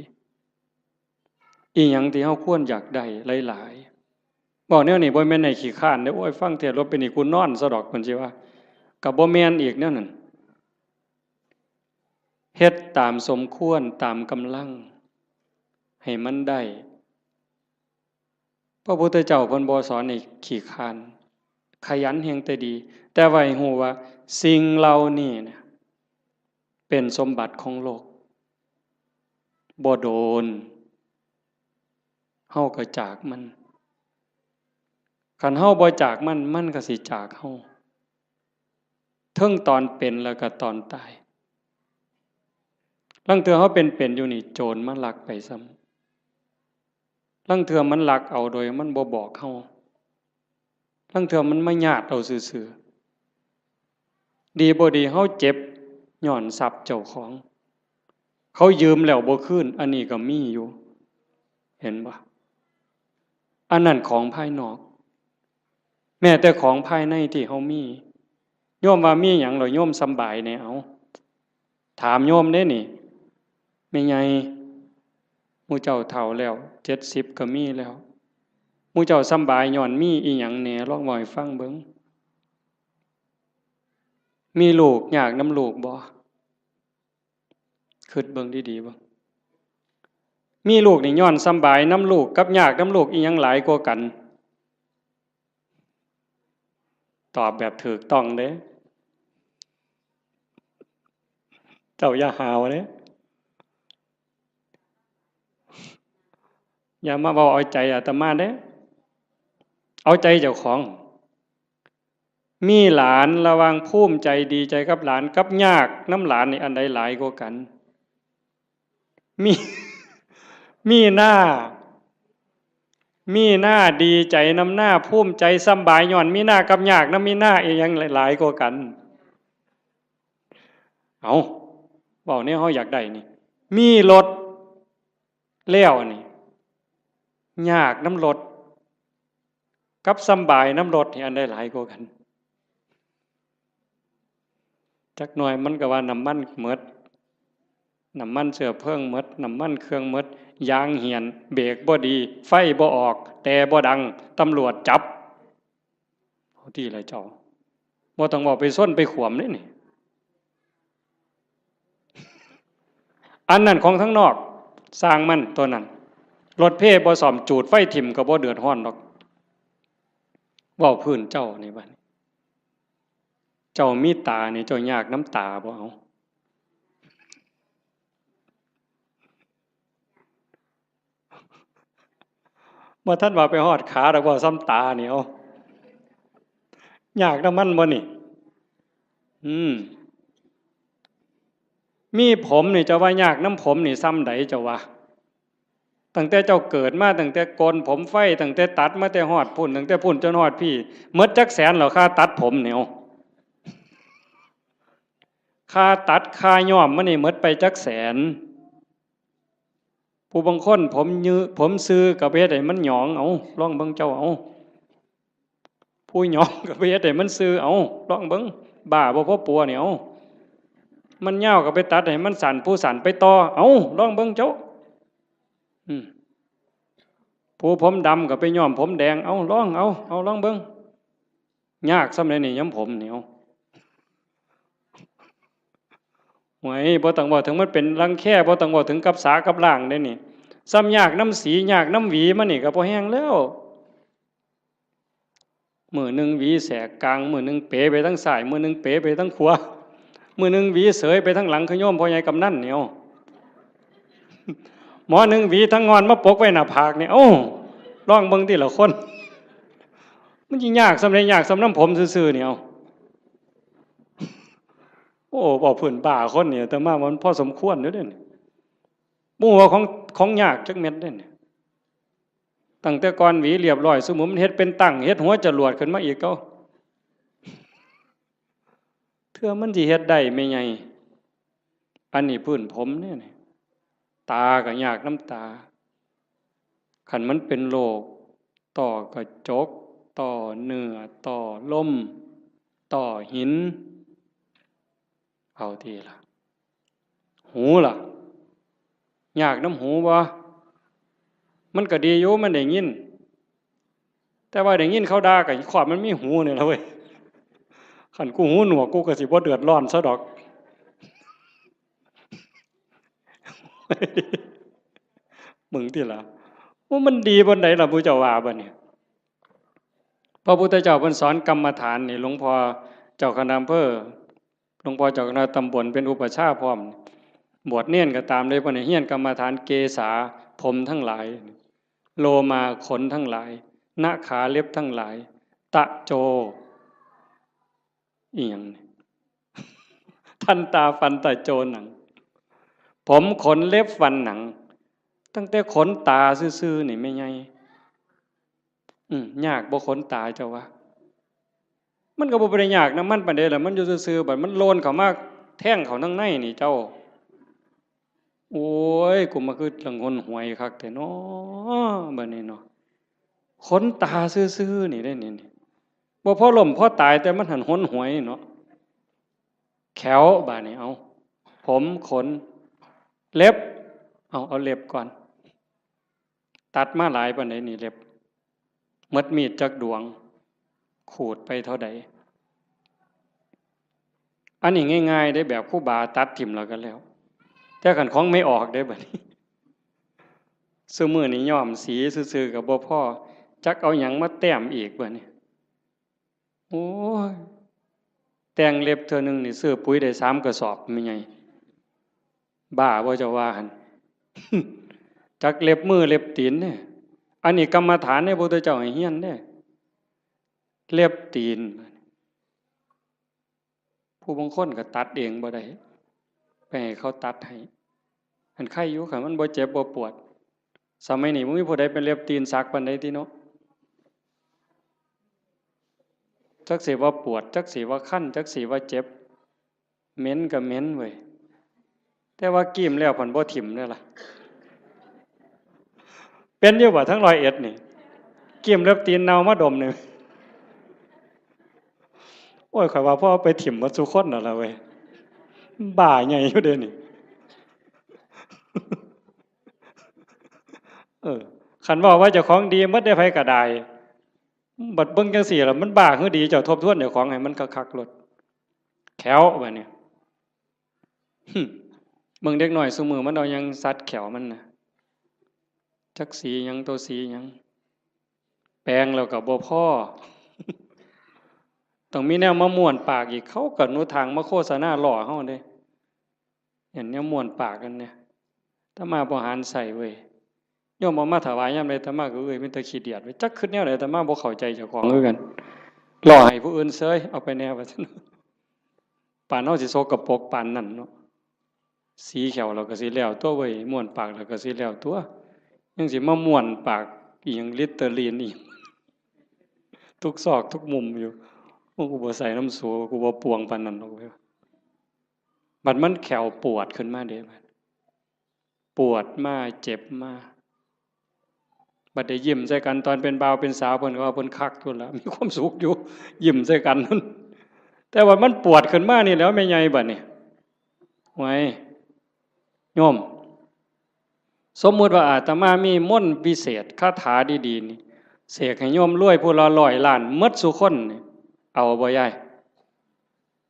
ๆอีหยังที่เฮาควรอยากได้หลายๆบอกแนวนี้บ่แม่นให้ขี้คร้านเด้อโอ้ยฟังเทศน์แล้วเป็นนี่กูนอนซะดอกเพิ่นสิว่าก็บ่แม่นอีกแนวนั้นเฮ็ดตามสมควรตามกำลังให้มันได้พระพุทธเจ้าเพิ่นบ่สอนให้ขี้คร้านขยันแฮงแต่ดีแต่ว่าให้ฮู้ว่าสิ่งเหล่านี้เนี่ยเป็นสมบัติของโลกบ่โดนเฮาก็จากมันคันเฮาบ่จากมันมันก็สิจากเฮาเทิงตอนเป็นแล้วก็ตอนตายลางเทื่อเฮาเป็นอยู่นี่โจรมาลักไปซ้ ลังเทื่อมันลักเอาโดยมันบ่บอกเฮาลังเทื่อมันมาญาติเอาซื่อๆดีบ่ดีเฮาเจ็บย้อนทรัพย์เจ้าของเขายืมแล้วบ่คืนอันนี้ก็มีอยู่เห็นบ่อันนั้นของภายนอกแม้แต่ของภายในที่เฮามีโยมว่ามีหยังเหรอโยมสำบายแน่เอาถามโยมเด้นี่แม่ใหญ่หมู่เจ้าเฒ่าแล้ว70ก็มีแล้วหมู่เจ้าสำบายย้อนมีอีหยังแหน่ลองเว้าให้ฟังเบิ่งมีลูกยากนำลูกบ่คิดเบิ่งดีๆบ่มีลูกนี่ย้อนสำบายนำลูกกับยากนำลูกอีหยังหลายกว่ากันตอบแบบถูกต้องเด้เจ้าอย่าหาวเด้อย่ามาเว้าเอาใจอาตมาเด้เอาใจเจ้าของมีหลานระวังภูมิใจดีใจกับหลานกับยากน้ำหลานนี่อันใดหลายกว่ากันมีมีหน้าดีใจน้ำหน้าภูมิใจสำบายย้อนมีหน้ากับยากน้ำมีหน้าอีหยังหลายกว่ากันเอาเว้าเนี่ยเฮาอยากได้นี่มีรถแล้วนี่ยากน้ำรถกับสำบายน้ำรถนี่อันใดหลายกว่ากันจักหน่อยมันก็ว่าน้ำมันหมดน้ำมันเชื้อเพลิงหมดน้ำมันเครื่องหมดยางเหี่ยนเบรกบ่ดีไฟบ่ออกแต่บ่ดังตำรวจจับเอาที่ไรเจ้าบ่ต้องบอกไปส้นไปขวมนี่อันนั้นของทั้งนอกสร้างมันตัวนั้นรถเพ่บ่ซ่อมจูดไฟถิ่มก็บ่เดือดร้อนดอกเว้าพื้นเจ้านี่บัดเจ้ามีตานี่เจ้ายากน้ำตาบ่เอาบ่ทันว่าไปฮอดขาดอกบ่ซ้ำตานี่เอายากน้ำมันบ่นี่มีผมนี่จะว่ายากน้ำผมนี่ซ้ำใดเจ้าว่าตั้งแต่เจ้าเกิดมาตั้งแต่โกนผมไฟตั้งแต่ตัดมาแต่ฮอดพุ่นตั้งแต่พุ่นจนฮอดพี่หมดจักแสนเหรอค่าตัดผมเนี่ยค่าตัดค่าย้อมมันนี่หมดไปจักแสนผู้บางคนผมยื้อผมซื้อกับเฮ็ดให้มันหยองเอาลองเบิ่งเจ้าเอาผู้หยองกับเฮ็ดให้มันซื้อเอาลองเบิ่งบ้าบ่พอปัวเนี่ยเอามันยาวก็ไปตัดให้มันสั่นผู้สั่นไปต่อเอาลองเบิ่งเจ้าผู้ผมดำก็ไปย้อมผมแดงเอาลองลองเบิ่งยากสำาใดนี่ย้ำผมนี่เอาหวยบ่ต้องบอกถึงมันเป็นรังแค่บ่ต้องบอกถึงกับสากับล่างได้นี่ซ้ำยากน้ำสียากน้ำหวีมันนี่ก็พอแห้งแล้วมือหนึ่งหวีแสกกลางมือหนึ่งเป๋ไปทั้งซ้ายมือหนึ่งเป๋ไปทั้งขวามือหนึ่งหวีเสยไปทั้งหลังขย่มพ่อใหญ่กำนันเนี่ยหมอหนึ่งหวีทั้งงอนมาปกไว้หน้าผากเนี่ยโอ้ลองเบิ่งทีละคนมันยิ่งยากสำเร็จยากสำน้ำผมซื่อๆเนี่ยโอ้บอกผื่นป่าคนเนี่ยแต่มามันพอสมควรเด้อเนี่ยมู่ว่าของยากจักเม็ดเด้เนี่ยตั้งแต่ก่อนหวีเรียบร้อยสมมุติมันเฮ็ดเป็นตั้งเฮ็ดหัวจรวดขึ้นมาอีกก็เทื่อมันสิเฮ็ดได้ไม่ไงอันนี้พื้นผมเนี่ยตาก็ยากน้ำตาขันมันเป็นโรคต่อกระจกต่อเนื้อต่อลมต่อหินเอาทีละหูล่ะยากน้ำหูบ่มันก็ดีอยู่มันได้ยินแต่ว่าได้ยินเขาด่าก็ขอบมันมีหูนี่ล่ะเว้ยคันกูหูหนวกกูก็สิบ่เดือดร้อนซะดอกมึงติล่ะว่ามันดีบนไหนล่ะพุทธเจ้าว่าบ่เนี่ยพระพุทธเจ้าเพิ่นสอนกรรมฐานนี่หลวงพ่อเจ้าคณะอำเภอหลวงพ่อเจ้าคณะตำบลเป็นอุปชฌาย์พร้อมบวชเนียนก็ตามเลยเพิ่นเฮียนกรรมฐานเกษาผมทั้งหลายโลมาขนทั้งหลายนาขาเล็บทั้งหลายตะโจอีหยังทันตาฟันตะโจหนังผมขนเล็บฟันหนัง ตั้งแต่ขนตาซื่อๆนี่ไม่ไงยากบ่ขนตาเจ้าวะมันก็บ่ได้ยากนะมันปานใดล่ะมันอยู่ซื่อๆบัดมันโลนเข้ามาแท่งเข้าทั้งในนี่เจ้าโอ้ยกูมาคือละงนหวยคักแต่น้อบัดนี้เนาะขนตาซื่อๆนี่ได้นี่บ่พอล้มพอตายแต่มันหันหนหวยเนาะแขวบาดนี้เอาผมขนเล็บเอาเล็บก่อนตัดมาหลายปานใดนี่เล็บหมดมีดจักดวงขูดไปเท่าใดอันนี้ง่ายๆได้แบบครูบาตัดทิ่มแล้วกันแล้วแต่คันของไม่ออกได้บัดนี้ซุมื้อนี้ย้อมสีซื่อๆก็บ่พอจักเอาหยังมาแต้มอีกบัดนี้โอ้ยแต่งเล็บเทื่อนึงนี่ซื้อปุ๋ยได้3กระสอบแม่ใหญ่บ้าบ่เจ้าว่าหั่น จักเล็บมือเล็บตีนเนี่ยอันนี้กรรมฐานในพระพุทธเจ้าให้เฮียนเด้เล็บตีนผู้บางคนก็ตัดเองบ่ได้ไปให้เขาตัดให้อันไข้อยู่ค่ะมันบ่เจ็บบ่ปวดสมัยนี้บ่มีผู้ใดเป็นเล็บตีนสักปานใดติเนาะจักสิว่าปวดจักสิว่าคันจักสิว่าเจ็บเหม็นก็เหม็นเว้ยแต่ว่ากีมแล้วเพิ่นบ่ถิ่มเด้อล่ะเป็นอยู่บ่ทั้ง101นี่กีมเล็บตีนเน่ามาดมนึงโอ้ยข่อยว่าพ่อไปถิ่มหมดทุกคนนั่นล่ะเว้ยบ้าใหญ่อยู่เด้นี่คันว่าเจ้าของดีหมดได้ไผก็ได้บัดเบิ่งจังซี่ล่ะมันบ้าคือดีเจ้าทบทวนเจ้าของให้มันคักๆโลดแขวบัดนี้เบิ่งเด็กน้อยซุมื้อมันเอาหยังสัดแขวมันน่ะจักสีหยังตัวสีหยังแปลงแล้วก็บ่พอต้องมีแนวมาม่วนปากอีกเขาก็หนูทางมาโฆษณาล่อเฮาเด้เห็นแนวม่วนปากกันเนี่ยถ้ามาบ่หารใส่เว้ยโยมเอามาถวายยามใดอาตมาก็มีแต่ขี้เดียดไว้จักคิดแนวใดอาตมาบ่เข้าใจเจ้าของคือกันล่อให้ผู้อื่นเสยเอาไปแนวว่าซั่นปานเฮาสิโซกปรกปานนั้นเนาะสีแขวเราก็สิแล้วตัวเว้ยม่วนปากเราก็สิแล้วตัวยังสิมาม่วนปากอีหยังลิตเตอรีนอีกทุกซอกทุกมุมอยู่กูบ่ใส่น้ำสูกูบ่ปวงปานนั้นดอกเว้ยบัดมันแขวปวดขึ้นมาเด้บัดปวดมาเจ็บมาบัดได้ยิ้มใส่กันตอนเป็นบ่าวเป็นสาวเพิ่นก็ว่าเพิ่นคักพุ่นล่ะมีความสุขอยู่ยิ้มใส่กันนั่นแต่ว่ามันปวดขึ้นมานี่แล้วแม่ใหญ่บัดนี้ไว้โยมสมมุติว่าอาตมามีมนต์พิเศษคาถาดีๆนี่เสกให้โยมรวยผู้ละ100 ล้านหมดซุคนนี่เอาบ่ยาย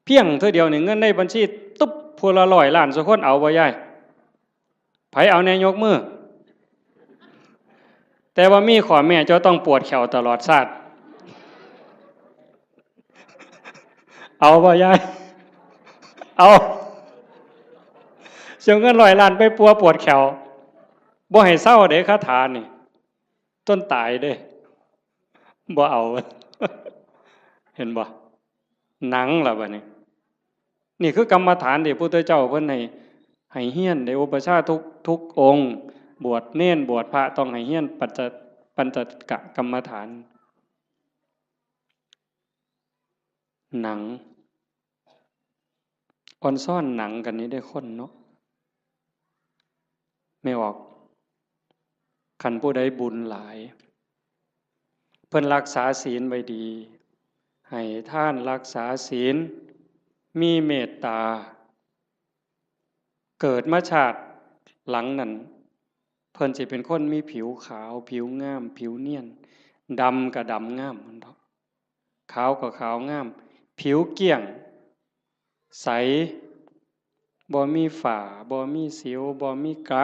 เพียงเท่าเดียวนี่เงินในบัญชีตุ๊บผู้ละ100 ล้านซุคนเอาบ่ยายไผเอาแน่ยกมือแต่ว่ามีข้อแม้เจ้าต้องปวดแขวตลอดชาติเอาบ่ยายเอาเสียเงิน100 ล้านไปปัวปวดแขวบ่ให้เศร้าเด้คาถานี่ต้นตายเด้บ่เอาเห็นบ่หนังล่ะบัดนี้นี่คือกรรมฐานที่พระพุทธเจ้าเพิ่นให้เฮียนได้อุปชาทุกองค์บวชเน้นบวชพระต้องให้เฮียนปัญจกะกรรมฐานหนังออนซ่อนหนังกันนี้ได้คนเนาะไม่ออกคันผู้ใดบุญหลายเพิ่นรักษาศีลไว้ดีให้ท่านรักษาศีลมีเมตตาเกิดมาชาติหลังนั้นเพิ่นสิเป็นคนมีผิวขาวผิวงามผิวเนียนดำก็ดำงามมันเนาะขาวก็ขาวงามผิวเกลี้ยงใสบ่มีฝ้าบ่มีสิวบ่มีกระ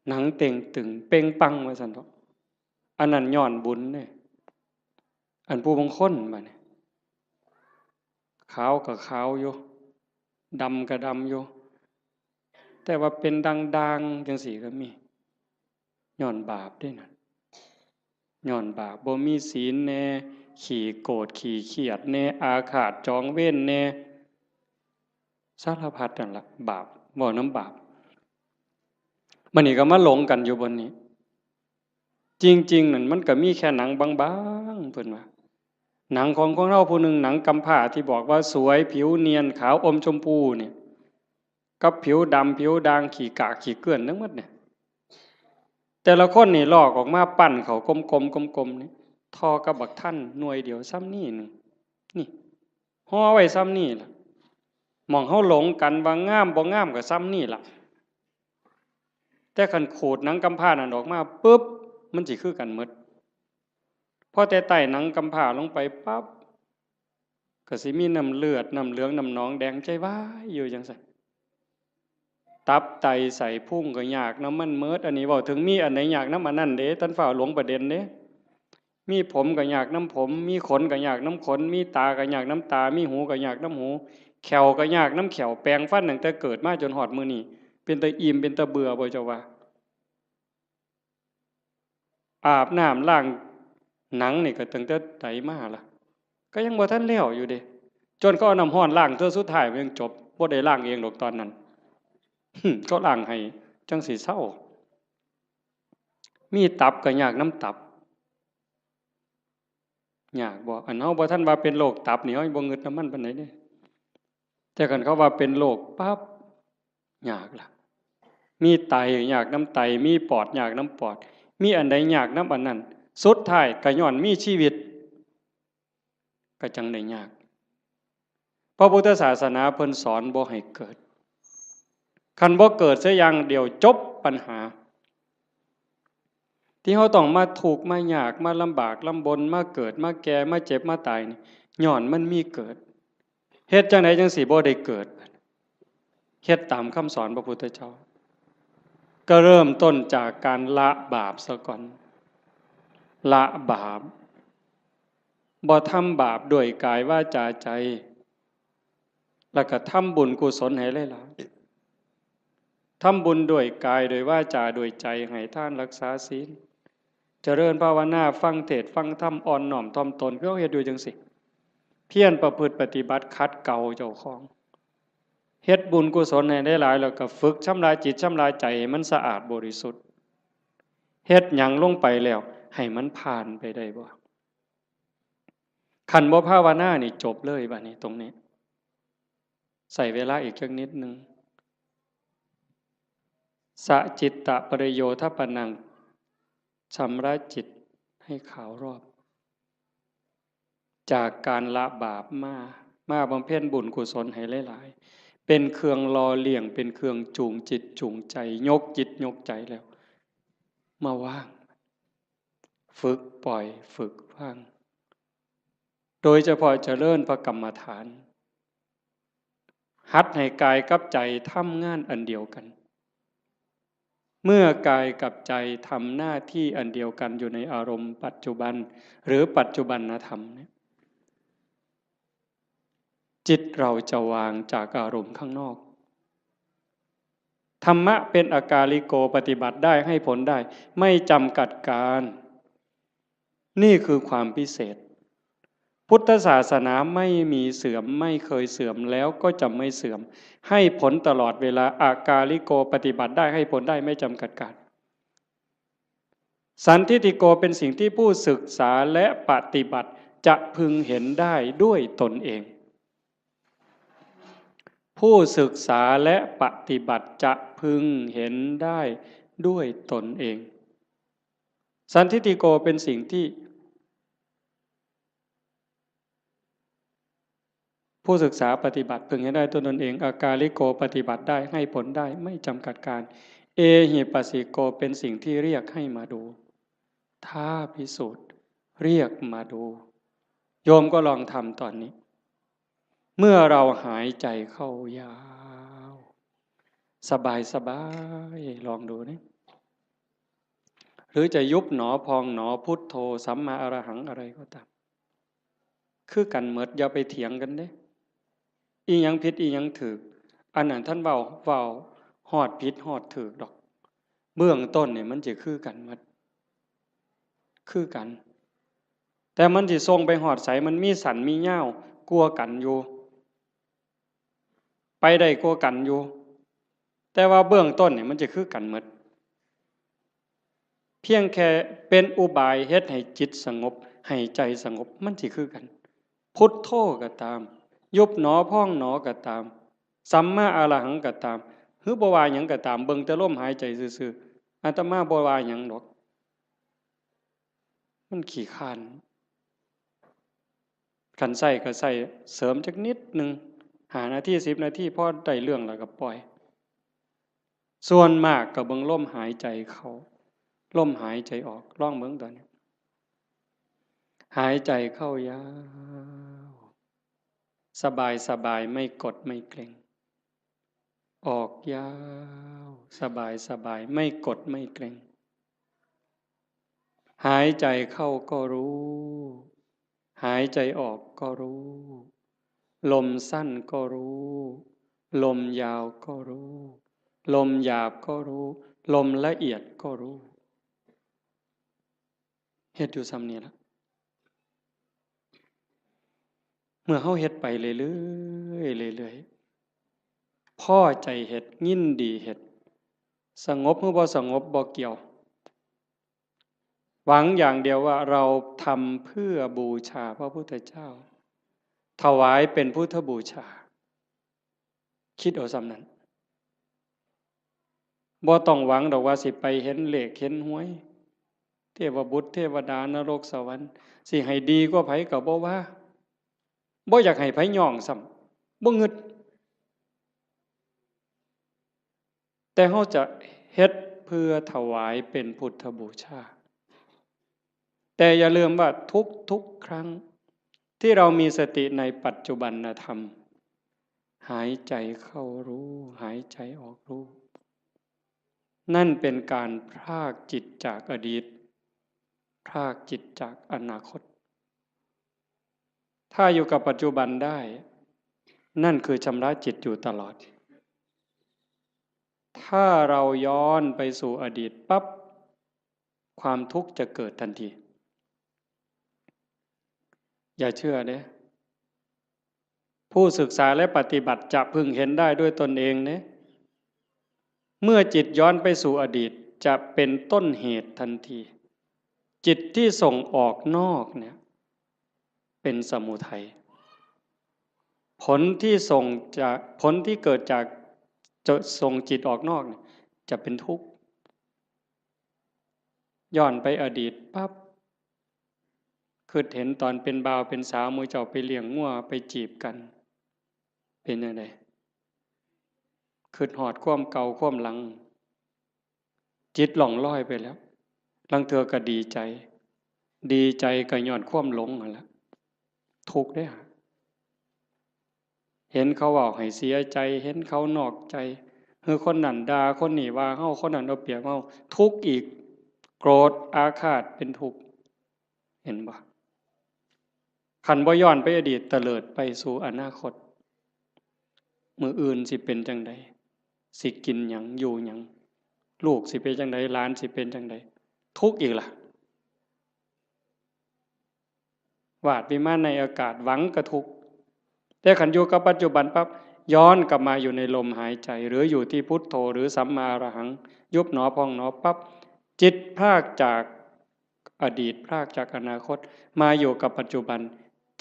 หนังเต่งตึงเป่งปังว่าซั่นเนาะอันนั้นย้อนบุญเด้อันผู้บางคนบัดนี้ขาวก็ขาวอยู่ดำก็ดำอยู่แต่ว่าเป็นด่างๆจังซี่ก็มีย้อนบาปด้วยนั่นย้อนบาปบ่มีศีลแน่ขี้โกรธขี้เครียดแน่อาฆาตจองเวรแน่สารพัดนั่นล่ะบาปบ่น้ำบาป มันนี่ก็มาหลงกันอยู่บนนี้จริงๆนั่นมันก็มีแค่หนังบางๆเพิ่นว่าหนังของเราผู้หนึ่งหนังกำพร้าที่บอกว่าสวยผิวเนียนขาวอมชมพูเนี่ยกับผิวดำผิวด่างขี้กากขี้เกลื่อนทั้งหมดเนี่ยแต่ละคนนี่ลอกออกมาปั้นเขากลมๆนี่ทอกับบักท่านหน่วยเดียวซ้ำนี่นึงนี่ห่อไว้ซ้ำนี่ล่ะมองเฮาหลงกันว่างามบ่งามก็ซ้ำนี่ล่ะแต่คันขูดหนังกำพร้านั่นออกมาปึ๊บมันสิคือกันหมดพอแต่ไต่หนังกำพร้าลงไปปั๊บก็สิมีน้ำเลือดน้ำเหลืองน้ำหนองแดงใจว้ายอยู่จังซั่นตับไตใส่พุ่งก็ยากน้ำมันเมิดอันนี้เว้าถึงมีอันไหนยากน้ำอันนั้นเด้ท่านฝ่าหลวงประเด็นเด้มีผมก็ยากน้ำผมมีขนก็ยากน้ำขนมีตาก็ยากน้ำตามีหูก็ยากน้ำหูแขวก็ยากน้ำแขวแปลงฟันตั้งแต่เกิดมาจนหอดมื้อนี้เป็นตาอิ่มเป็นตาเบื่อบ่เจ้าว่าอาบน้ำล้างหนังนี่ก็ตั้งแต่ไดมาล่ะก็ยังบ่ทันแล้วอยู่เด้จนเขาเอาน้ำร้อนล้างเทื่อสุดท้ายมันยังจบบ่ได้ล้างเองดอกตอนนั้นก็ล้างให้จังสิเศร้ามีตับก็ยากน้ำตับยากบ่อันเฮาบ่ทันว่าเป็นโรคตับนี่เฮาบ่งึดน้ำมันปานใดเด้แต่คันเขาว่าเป็นโรคปั๊บยากล่ะมีไตยากน้ำไตมีปอดยากน้ำปอดมีอันใดยากน้ำอันนั้นสุดท้ายก็ย้อนมีชีวิตก็จังได้ยากพระพุทธศาสนาเพิ่นสอนบ่ให้เกิดคันบ่เกิดซะอย่างเดียวจบปัญหาที่เฮาต้องมาทุกข์มายากมาลำบากลำบนมาเกิดมาแก่มาเจ็บมาตายนี่ย้อนมันมีเกิดเฮ็ดจังไดจังสิบ่ได้เกิดเฮ็ดตามคำสอนพระพุทธเจ้าก็เริ่มต้นจากการละบาปซะก่อนละบาปบ่ทำบาปด้วยกายวาจาใจแล้วก็ทำบุญกุศลให้หลายๆทำบุญด้วยกายด้วยวาจาด้วยใจให้ทานรักษาศีลเจริญภาวนาฟังเทศน์ฟังธรรมอ่อนน้อมถ่อมตนเพื่อเฮ็ดอยู่จังซี่เพียรประพฤติปฏิบัติขัดเกลาเจ้าของเฮ็ดบุญกุศลให้หลายๆแล้วก็ฝึกชำระจิตชำระใจให้มันสะอาดบริสุทธิ์เฮ็ดหยังลงไปแล้วให้มันผ่านไปได้บ่คันบ่ภาวนานี่จบเลยบัดนี้ตรงนี้ใส่เวลาอีกจักนิดนึงสะจิตตะปริโยทปนังชำระจิตให้ขาวรอบจากการละบาปมาบำเพ็ญบุญกุศลให้หลายๆเป็นเครื่องรอเลี้ยงเป็นเครื่องจูงจิตจูงใจยกจิตยกใจแล้วมาว่างฝึกปล่อยฝึกว่างโดยเฉพาะเจริญพระกรรมฐานหัดให้กายกับใจทำงานอันเดียวกันเมื่อกายกับใจทำหน้าที่อันเดียวกันอยู่ในอารมณ์ปัจจุบันหรือปัจจุบันธรรมเนี่ยจิตเราจะวางจากอารมณ์ข้างนอกธรรมะเป็นอากาลิโกปฏิบัติได้ให้ผลได้ไม่จำกัดการนี่คือความพิเศษพุทธศาสนาไม่มีเสื่อมไม่เคยเสื่อมแล้วก็จะไม่เสื่อมให้ผลตลอดเวลาอากาลิโกปฏิบัติได้ให้ผลได้ไม่จำกัดการสันทิฏฐิโกเป็นสิ่งที่ผู้ศึกษาและปฏิบัติจะพึงเห็นได้ด้วยตนเองผู้ศึกษาและปฏิบัติจะพึงเห็นได้ด้วยตนเองสันทิฏฐิโกเป็นสิ่งที่ผู้ศึกษาปฏิบัติพึงเห็นได้ตนเองอากาลิโกปฏิบัติได้ให้ผลได้ไม่จำกัดการเอหิปัสสิโกเป็นสิ่งที่เรียกให้มาดูท้าพิสูจน์เรียกมาดูโยมก็ลองทำตอนนี้เมื่อเราหายใจเข้ายาวสบายลองดูนี่หรือจะยุบหนอพองหนอพุทโธสัมมาอรหังอะไรก็ตามคือกันเหมิดอย่าไปเถียงกันเด้อีหยังผิดอีหยังถูกอันนั้นท่านเว้าฮอดผิดฮอดถูกดอกเบื้องต้นเนี่ยมันจะคือกันหมดคือกันแต่มันสิส่งไปฮอดไสมันมีสันมีเหย้ากลัวกันอยู่ไปได้กลัวกันอยู่แต่ว่าเบื้องต้นเนี่ยมันจะคือกันหมด พียงแค่เป็นอุบายเฮ็ดให้จิตสงบให้ใจสงบมันสิคือกันพุทโธก็ตามยุบหนอพองหนอก็ตามสัมมาอรหังก็ตามหรือบ่ว่าหยังก็ตามเบิ่งแต่ลมหายใจซื่อๆอาตมาบ่ว่าหยังดอกมันขี้คร้านคันใส่ก็ใส่เสริมจักนิดนึง5 นาที10 นาทีพอได้เรื่องแล้วก็ปล่อยส่วนมากก็เบิ่งลมหายใจเข้าลมหายใจออกลองเบิ่งตอนนี้หายใจเข้ายาวสบายสบายไม่กดไม่เกร็งออกยาวสบายสบายไม่กดไม่เกร็งหายใจเข้าก็รู้หายใจออกก็รู้ลมสั้นก็รู้ลมยาวก็รู้ลมหยาบก็รู้ลมละเอียดก็รู้เฮ็ดอยู่ซ้ำนี้ล่ะเมื่อเฮาเฮ็ดไปเรื่อยๆเรื่อยๆพอใจเฮ็ดยินดีเฮ็ดสงบหรือบ่สงบบ่เกี่ยวหวังอย่างเดียวว่าเราทำเพื่อบูชาพระพุทธเจ้าถวายเป็นพุทธบูชาคิดเอาซ้ำนั้นบ่ต้องหวังดอกว่าสิไปเห็นเลขเห็นหวยเทวบุตรเทวดานรกสวรรค์สิให้ดีกว่าไผก็บ่ว่าบ่อยากให้ไผย่องซ้ำบ่งึดแต่เฮาจะเฮ็ดเพื่อถวายเป็นพุทธบูชาแต่อย่าลืมว่าทุกครั้งที่เรามีสติในปัจจุบันธรรมหายใจเข้ารู้หายใจออกรู้นั่นเป็นการพรากจิตจากอดีตพรากจิตจากอนาคตถ้าอยู่กับปัจจุบันได้นั่นคือชำระจิตอยู่ตลอดถ้าเราย้อนไปสู่อดีตปั๊บความทุกข์จะเกิดทันทีอย่าเชื่อเด้ผู้ศึกษาและปฏิบัติจะพึงเห็นได้ด้วยตนเองเด้เมื่อจิตย้อนไปสู่อดีตจะเป็นต้นเหตุทันทีจิตที่ส่งออกนอกเนี่ยเป็นสมุทัยผลที่เกิดจากจะส่งจิตออกนอกเนี่ยจะเป็นทุกข์ย้อนไปอดีตปั๊บคือเห็นตอนเป็นบ่าวเป็นสาวมือเจ้าไปเลี้ยงงัวไปจีบกันเป็นยังไงคือหอดความเก่าความหลังจิตหล่องลอยไปแล้วลังเธอก็ดีใจก็ย้อนความหลงนั่นแหละทุกข์ได้ฮะเห็นเขาบอกให้เสียใจเห็นเขานอกใจคือคนนั้นด่าคนนี้ว่าเฮาคนนั้นเอาเปรียบเฮาทุกข์อีกโกรธอาฆาตเป็นทุกข์เห็นบ่ขันบ่ย้อนไปอดีตเตลิดไปสู่อนาคตมื้ออื่นสิเป็นจังใดสิกินหยังอยู่หยังลูกสิเป็นจังใดหลานสิเป็นจังใดทุกข์อีกล่ะวาดวิมานในอากาศหวังกระทุกข์แต่ขันอยู่กับปัจจุบันปั๊บย้อนกลับมาอยู่ในลมหายใจหรืออยู่ที่พุทโธหรือสัมมาอรหังยุบหนอพองหนอปั๊บจิตพรากจากอดีตพรากจากอนาคตมาอยู่กับปัจจุบัน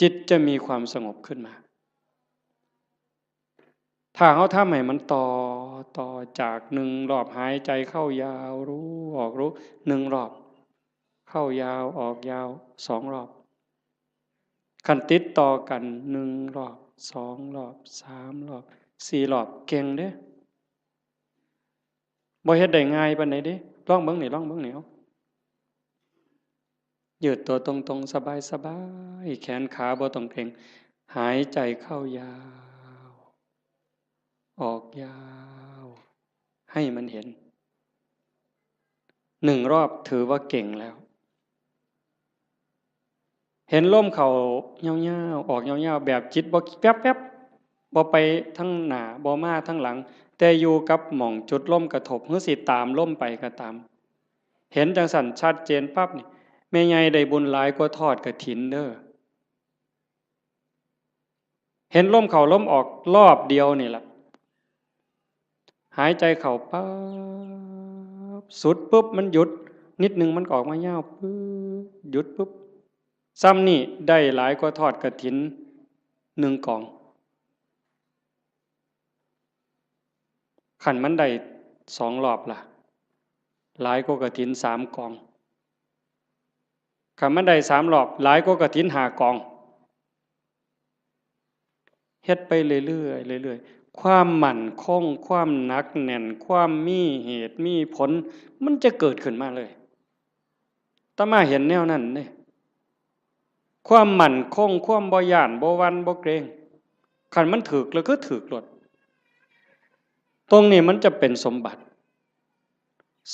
จิตจะมีความสงบขึ้นมาถ้าเขาทำให้มันต่อจาก1 รอบหายใจเข้ายาวรู้ออกรู้1 รอบเข้ายาวออกยาว2 รอบขันติดต่อกัน1 รอบ2 รอบ3 รอบ4 รอบเก่งเด้บ่เฮ็ดได้ง่ายปานใดเด้ลองเบิ่งนี่เอายืดตัวตรงๆสบายๆแขนขาบ่ต้องเกร็งหายใจเข้ายาวออกยาวให้มันเห็น1 รอบถือว่าเก่งแล้วเห็นลมเข้ายาวๆออกยาวๆแบบจิตบ่แป๊บๆบ่ไปทั้งหน้าบ่มาทั้งหลังแต่อยู่กับหม่องจุดลมกระทบหรือสิตามลมไปก็ตามเห็นจังสั่นชัดเจนปั๊บนี่แม่ใหญ่ได้บุญหลายกว่าทอดกฐินเด้อเห็นลมเข้าลมออกรอบเดียวนี่ล่ะหายใจเข้าปั๊บสุดปุ๊บมันหยุด นิดนึงมันออกมายาวปึ๊บหยุดปุ๊บซ้ำนี่ได้หลายกว่าทอดกฐิน1 กองขันมันได้2 รอบล่ะหลายกว่ากฐิน3 กองขันมันได้3 รอบหลายกว่ากฐิน5 กองเฮ็ดไปเรื่อยๆเรื่อยๆความมั่นคงความหนักแน่นความมีเหตุมีผลมันจะเกิดขึ้นมาเลยอาตมาเห็นแนวนั้นเด้ความมั่นคงความบ่ย้านบ่หวั่นบ่เกรงคันมันถูกแล้วก็ถูกหลดตรงนี้มันจะเป็นสมบัติ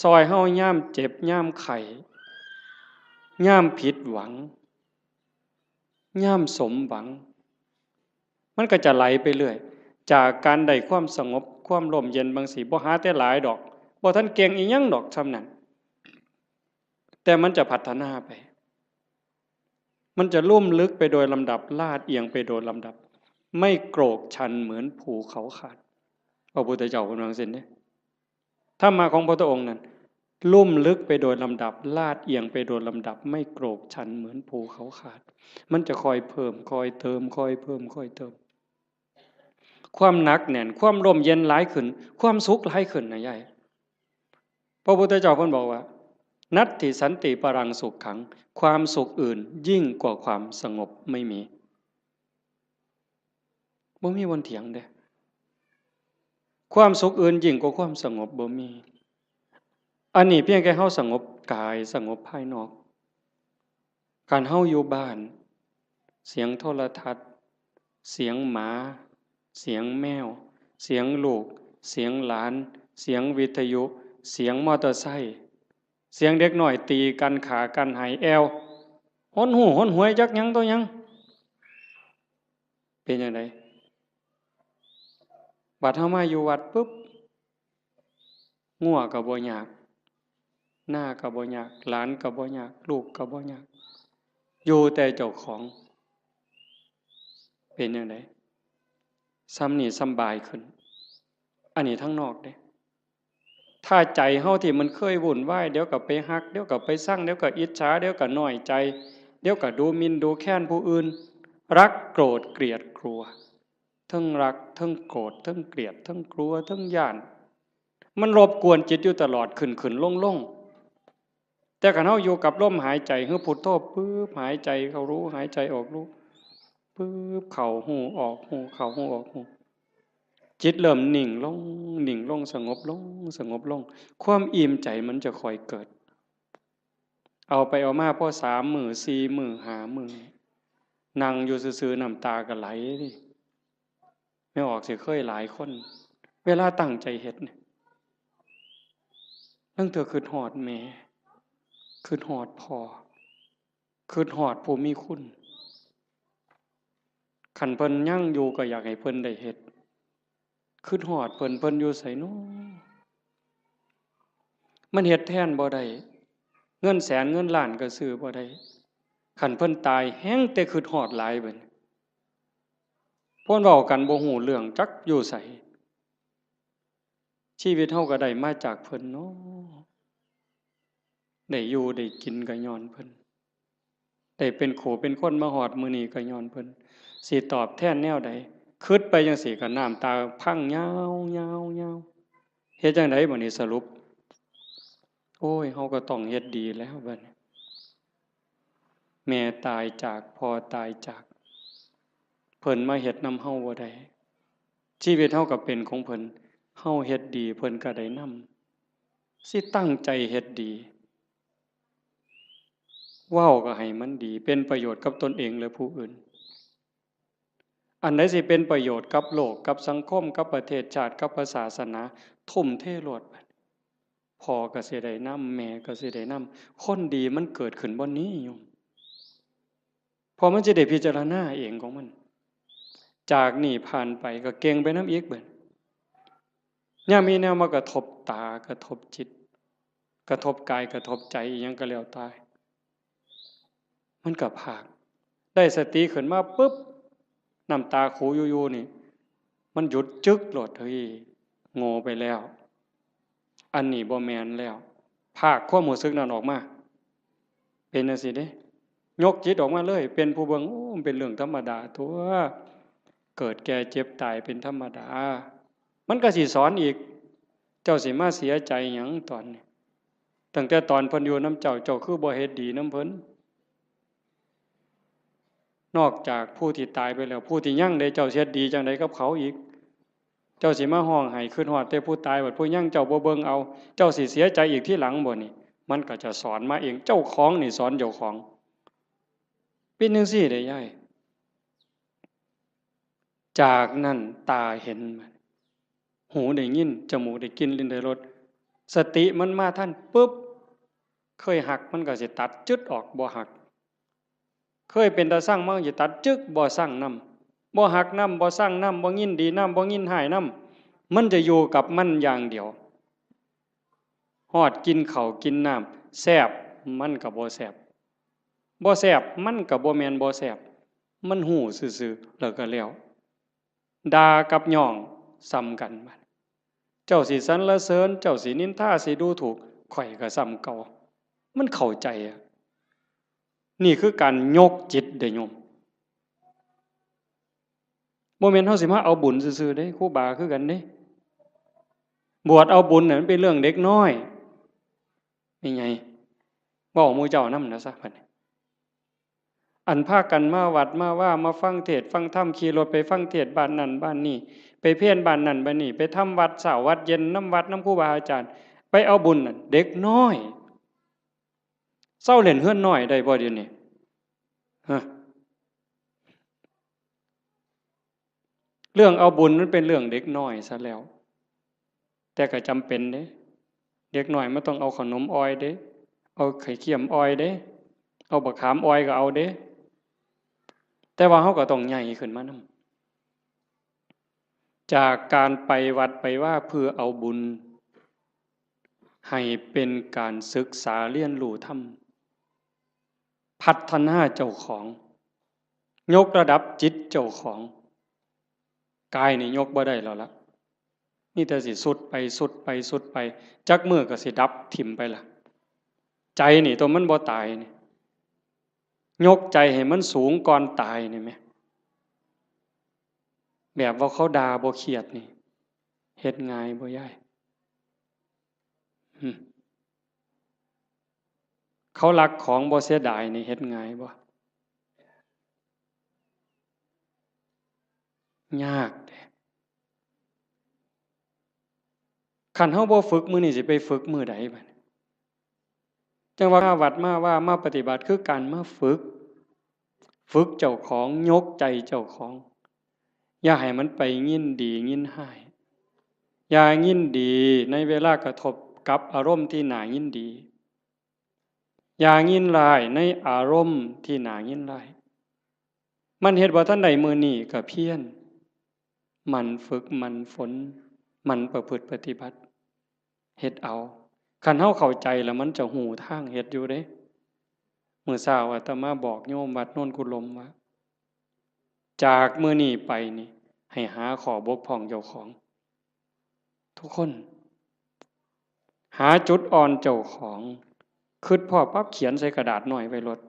ซอยเฮาย่ามเจ็บย่ามไข้ย่ามผิดหวังย่ามสมหวังมันก็จะไหลไปเรื่อยจากการได้ความสงบความร่มเย็นบางสีบ่หาแต่หลายดอกบ่ทันเก่งอีหยังดอกซำนั้นแต่มันจะพัฒนาไปมันจะลุ่มลึกไปโดยลำดับลาดเอียงไปโดยลำดับไม่โกรกชันเหมือนภูเขาขาดพระพุทธเจ้าพูดว่าซั่นเด้ธรรมะของพระองค์นั้นลุ่มลึกไปโดยลำดับลาดเอียงไปโดยลำดับไม่โกรกชันเหมือนภูเขาขาดมันจะคอยเพิ่มคอยเติมคอยเพิ่มคอยเติมความหนักแน่นความร่มเย็นหลายขึ้นความสุขหลายขึ้นนะยายพระพุทธเจ้าเพิ่นบอกว่านัตถิสันติปรังสุขขังความสุขอื่นยิ่งกว่าความสงบไม่มีบ่มีวันเถียงเด้ความสุขอื่นยิ่งกว่าความสงบบ่มีอันนี้เพียงแค่เฮาสงบกายสงบภายนอกการเฮาอยู่บ้านเสียงโทรทัศน์เสียงหมาเสียงแมวเสียงลูกเสียงหลานเสียงวิทยุเสียงมอเตอร์ไซค์เสียงเด็กน้อยตีกันขากันหายแอวหนหูหนหวยจักหยังตัวหยังเป็นจังไดบัดเฮามาอยู่วัดปุ๊บงัวก็บ่ยากหน้าก็บ่ยากหลานก็บ่ยากลูกก็บ่ยากอยู่แต่เจ้าของเป็นจังไดซ้ำนี่สำบายขึ้นอันนี้ทั้งนอกเด้ถ้าใจเฮาที่มันเคยวุ่นวายเดี๋ยวก็ไปฮักเดี๋ยวก็ไปสั่งเดี๋ยวก็อิจฉาเดี๋ยวก็น้อยใจเดี๋ยวก็ดูหมิ่นดูแค้นผู้อื่นรักโกรธเกลียดกลัวทั้งรักทั้งโกรธทั้งเกลียดทั้งกลัวทั้งย้านมันรบกวนจิตอยู่ตลอดขึ้นลงแต่คันเฮาอยู่กับลมหายใจคือพุทโธปึ๊บหายใจเข้ารู้หายใจออกรู้ปึ๊บเข้าหูออกหูเข้าหูออกหูจิตเริ่มนิ่งลงสงบลงสงบลงความอิ่มใจมันจะค่อยเกิดเอาไปเอามาพอ3 มื้อ4 มื้อ5 มื้อนั่งอยู่ซื่อๆน้ำตาก็ไหลดิไม่ออกสิเคยหลายคนเวลาตั้งใจเฮ็ดเนี่ยตั้งเถื่อคิดฮอดแม่คิดฮอดพ่อคิดฮอดผู้มีคุณคันเพิ่นยังอยู่ก็อยากให้เพิ่นได้เฮ็ดคิดฮอดเพิ่นอยู่ไสน้อมันเฮ็ดแทนบ่ได้เงินแสนเงินล้านก็ซื้อบ่ได้คันเพิ่นตายแฮงแต่คิดฮอดหลายเบิดเพิ่นเว้ากันบ่ฮู้เรื่องจักอยู่ไสชีวิตเฮาก็ได้มาจากเพิ่นเนาะได้อยู่ได้กินก็ย้อนเพิ่นได้เป็นขู่เป็นคนมาฮอดมื้อนี้ก็ย้อนเพิ่นสิตอบแทนแนวใดคิดไปจังซี่ก็น้ำตาพังยาวๆๆเฮ็ดจังไดบัดนี้สรุปโอ้ยเฮาก็ต้องเฮ็ดดีแล้วบัดนี้แม่ตายจากพ่อตายจากเพิ่นมาเฮ็ดนำเฮาบ่ได้ชีวิตเฮาก็เป็นของเพิ่นเฮาเฮ็ดดีเพิ่นก็ได้นำสิตั้งใจเฮ็ดดีเว้าก็ให้มันดีเป็นประโยชน์กับตนเองและผู้อื่นอันใดสิเป็นประโยชน์กับโลกกับสังคมกับประเทศชาติกับศาสนาทุ่มเทโลดบัดพ่อก็สิได้นำแม่ก็สิได้นำคนดีมันเกิดขึ้นบ่นี้โยมพอมันสิได้พิจารณาเองของมันจากนี่ผ่านไปก็เก่งไปนำอีกเบิดยามมีแนวมากระทบตากระทบจิตกระทบกายกระทบใจอิหยังก็แล้วแต่มันก็พากได้สติขึ้นมาปึ๊บน้ำตาขูอยู่ๆนี่มันหยุดจึกโลดเฮ้ยโง่ไปแล้วอันนี้บ่แม่นแล้ว ภาคความรู้สึกนั้นออกมาเป็นจังซี่เด้ยกจิตออกมาเลยเป็นผู้เบิ่งโอ้มันเป็นเรื่องธรรมดาตัวเกิดแก่เจ็บตายเป็นธรรมดามันก็สิสอนอีกเจ้าสิมาเสียใจหยังตอนนี้ตั้งแต่ตอนเพิ่นอยู่นำเจ้าคือบ่เฮ็ดดีนำเพิ่นนอกจากผู้ที่ตายไปแล้วผู้ที่ยังได้เจ้าเฮ็ดดีจังไดกับเขาอีกเจ้าสิมาห้องไห้ขึ้นฮอดแต่ผู้ตายบัดผู้ยังเจ้าบ่เบิ่งเอาเจ้าสิเสียใจอีกที่หลังบ่นี่มันก็จะสอนมาเองเจ้าของนี่สอนเจ้าของเป็นจังซี่ได้ยายจากนั้นตาเห็นหูได้ยินจมูกได้กลิ่นลิ้นได้รสสติมันมาท่านปุ๊บเคยหักมันก็สิตัดจึดออกบ่หักเคยเป็นตาสร้างมันสิตัดจึกบ่สร้างนำบ่หักนำบ่สร้างนำบ่ยินดีนำบ่ยินหายนำมันจะอยู่กับมันอย่างเดียวฮอดกินข้าวกินน้ำแซ่บมันก็บ่แซ่บบ่แซ่บมันก็บ่แม่นบ่แซ่บมันหู้ซื่อๆแล้วก็แล้วด่ากับย่องซ้ำกันบัดเจ้าสิสรรเสริญเจ้าสินินทาสิดูถูกข่อยก็ซ้ำเก่ามันเข้าใจอ่ะนี่คือการยกจิตเด้อโยมบ่แม่นเฮาสิมาเอาบุญซื่อๆเด้ครูบาคือกันเด้บวชเอาบุญน่ะมันเป็นเรื่องเด็กน้อยนี่ไงเว้าหมู่เจ้านำนะซะบัดนี้อันพากันมาวัดมาว่ามาฟังเทศน์ฟังธรรมขี่รถไปฟังเทศน์บ้านนั้นบ้านนี้ไปเพี้ยนบ้านนั้นบ้านนี้ไปทำวัดเช้าวัดเย็นน้ำวัดน้ำครูบาอาจารย์ไปเอาบุญน่ะเด็กน้อยเศร้าเล่นเฮือนน้อยได้บ่เดี๋ยวนี้ฮะเรื่องเอาบุญนั้นเป็นเรื่องเด็กน้อยซะแล้วแต่ก็จำเป็นเด้เด็กน้อยมันต้องเอาขนมอ้อยเด้เอาไข่เค็มอ้อยเด้เอาบักขามอ้อยก็เอาเด้แต่ว่าเฮาก็ต้องใหญ่ขึ้นมานำจากการไปวัดไปว่าเพื่อเอาบุญให้เป็นการศึกษาเรียนรู้ธรรมพัฒนาเจ้าของยกระดับจิตเจ้าของกายนี่ยกบ่ได้แล้วล่ะนี่แต่สิสุดไปสุดไปสุดไปจักมือก็สิดับถิ่มไปล่ะใจนี่ตัวมันบ่ตายนี่ยกใจให้มันสูงก่อนตายนี่แหมแบบว่าเขาด่าบ่เครียดนี่เฮ็ดง่ายบ่ยายเขารักของบ่เสียดายนี่เฮ็ดง่ายบ่ยากเด้คันเฮาบ่ฝึกมื้อนี้สิไปฝึกมื้อใดบัดจังว่าวัดมาว่ามาปฏิบัติคือการมาฝึกเจ้าของยกใจเจ้าของอย่าให้มันไปยินดียินหายอย่ายินดีในเวลากระทบกับอารมณ์ที่น่ายินดีอย่ายินร้ายในอารมณ์ที่น่ายินร้ายมันเฮ็ดบ่ทันใดมื้อนี้ก็เพียรมันฝึกมันฝนมันประพฤติปฏิบัติเฮ็ดเอาคันเฮาเข้าใจแล้วมันจะหูทางเฮ็ดอยู่เด้มื้อเช้าอาตมาบอกโยมวัดโน่นกุลมว่าจากมื้อนี้ไปนี่ให้หาข้อบกพร่องเจ้าของทุกคนหาจุดอ่อนเจ้าของคิดพอปั๊บเขียนใส่กระดาษหน่อยไว้รถ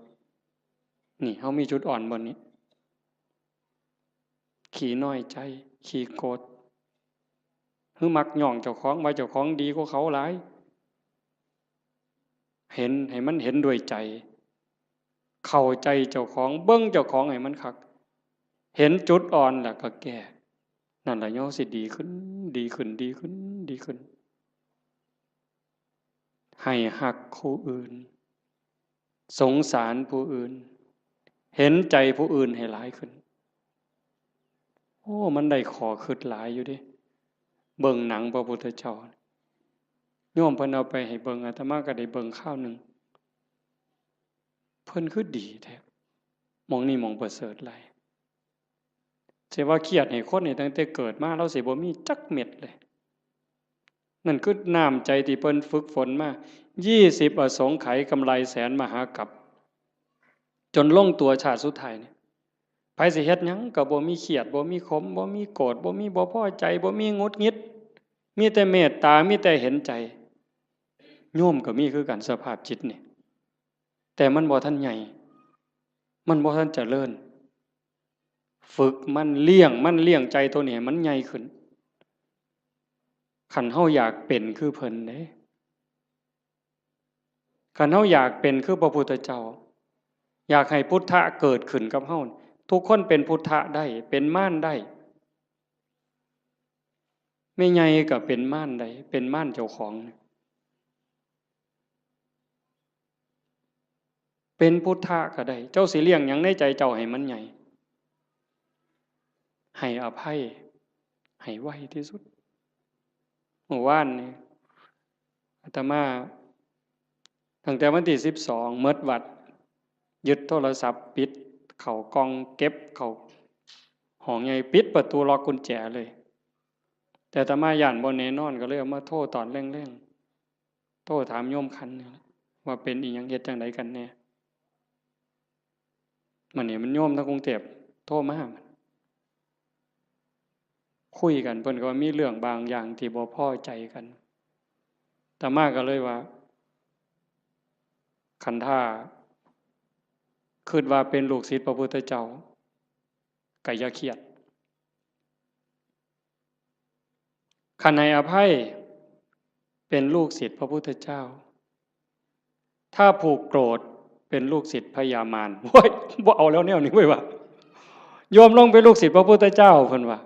นี่เฮามีจุดอ่อนบนนี้ขี้น้อยใจขี้โกรธคือมักย่องเจ้าของว่าเจ้าของดีกว่าเขาหลายเห็นให้มันเห็นด้วยใจเข้าใจเจ้าของเบิ่งเจ้าของให้มันคักเห็นจุดอ่อนแล้วก็แก้นั่นล่ะย่อสิดีขึ้นดีขึ้นดีขึ้นดีขึ้นให้หักผู้อื่นสงสารผู้อื่นเห็นใจผู้อื่นให้หลายขึ้นโอ้มันได้ขอคิดหลายอยู่ดิเบิ่งหนังพระพุทธเจ้าโยมเพิ่นเอาไปให้เบิ่งอาตมาก็ได้เบิ่งข้าวนึงเพิ่นคือดีแท้มองนี่มองประเสริฐหลายสิว่าเครียดให้คนนี่ตั้งแต่เกิดมาเราสิบ่มีจักเม็ดเลยนั่นคือน้ำใจที่เพิ่นฝึกฝนมา20อสงไขยกำไรแสนมหากัปจนลงตัวชาติสุดท้ายนี่ไผสิเฮ็ดหยังก็บ่มีเครียดบ่มีขมบ่มีโกรธบ่มีบ่พอใจบ่มีหงุดหงิดมีแต่เมตตามีแต่เห็นใจ โยมก็มีคือกันสภาพจิตนี่แต่มันบ่ทันใหญ่มันบ่ทันเจริญฝึกมันเลี้ยงใจตัวนี้มันใหญ่ขึ้นคันเฮาอยากเป็นคือเพิ่นเด้คันเฮาอยากเป็นคือพระพุทธเจ้าอยากให้พุทธะเกิดขึ้นกับเฮาทุกคนเป็นพุทธะได้เป็นม่านได้ไม่ใหญ่ก็เป็นม่านได้เป็นม่านเจ้าของเป็นพุทธะก็ได้เจ้าสิเลี้ยงหยังในใจเจ้าให้มันใหญ่ให้อภัยให้ไวที่สุดเมื่อวานนี่อาตมาตั้งแต่วันที่12เมิดวัดยึดโทรศัพท์ปิดเข้ากล่องเก็บเข้าห้องใหญ่ปิดประตูล็อกกุญแจเลยแต่อาตมาย่านบ่แน่นอนก็เลยเอามาโทรตอนแรงๆโทรถามโยมคันนี่ว่าเป็นอีหยังเฮ็ดจังไดกันแน่มันนี่มันโยมทางกรุงเทพโทรมาคุยกันเพิ่นก็ว่ามีเรื่องบางอย่างที่บ่พอใจกันอาตมาก็เลยว่าคันท่าคิดว่าเป็นลูกศิษย์พระพุทธเจ้าก็อย่าเครียดคันให้อภัยเป็นลูกศิษย์พระพุทธเจ้าถ้าผูกโกรธเป็นลูกศิษย์พญามารโว้ยบ่เอาแล้วแนวนี้เว้ยว่าโยมลงเป็นลูกศิษย์พระพุทธเจ้าเพิ่นว่า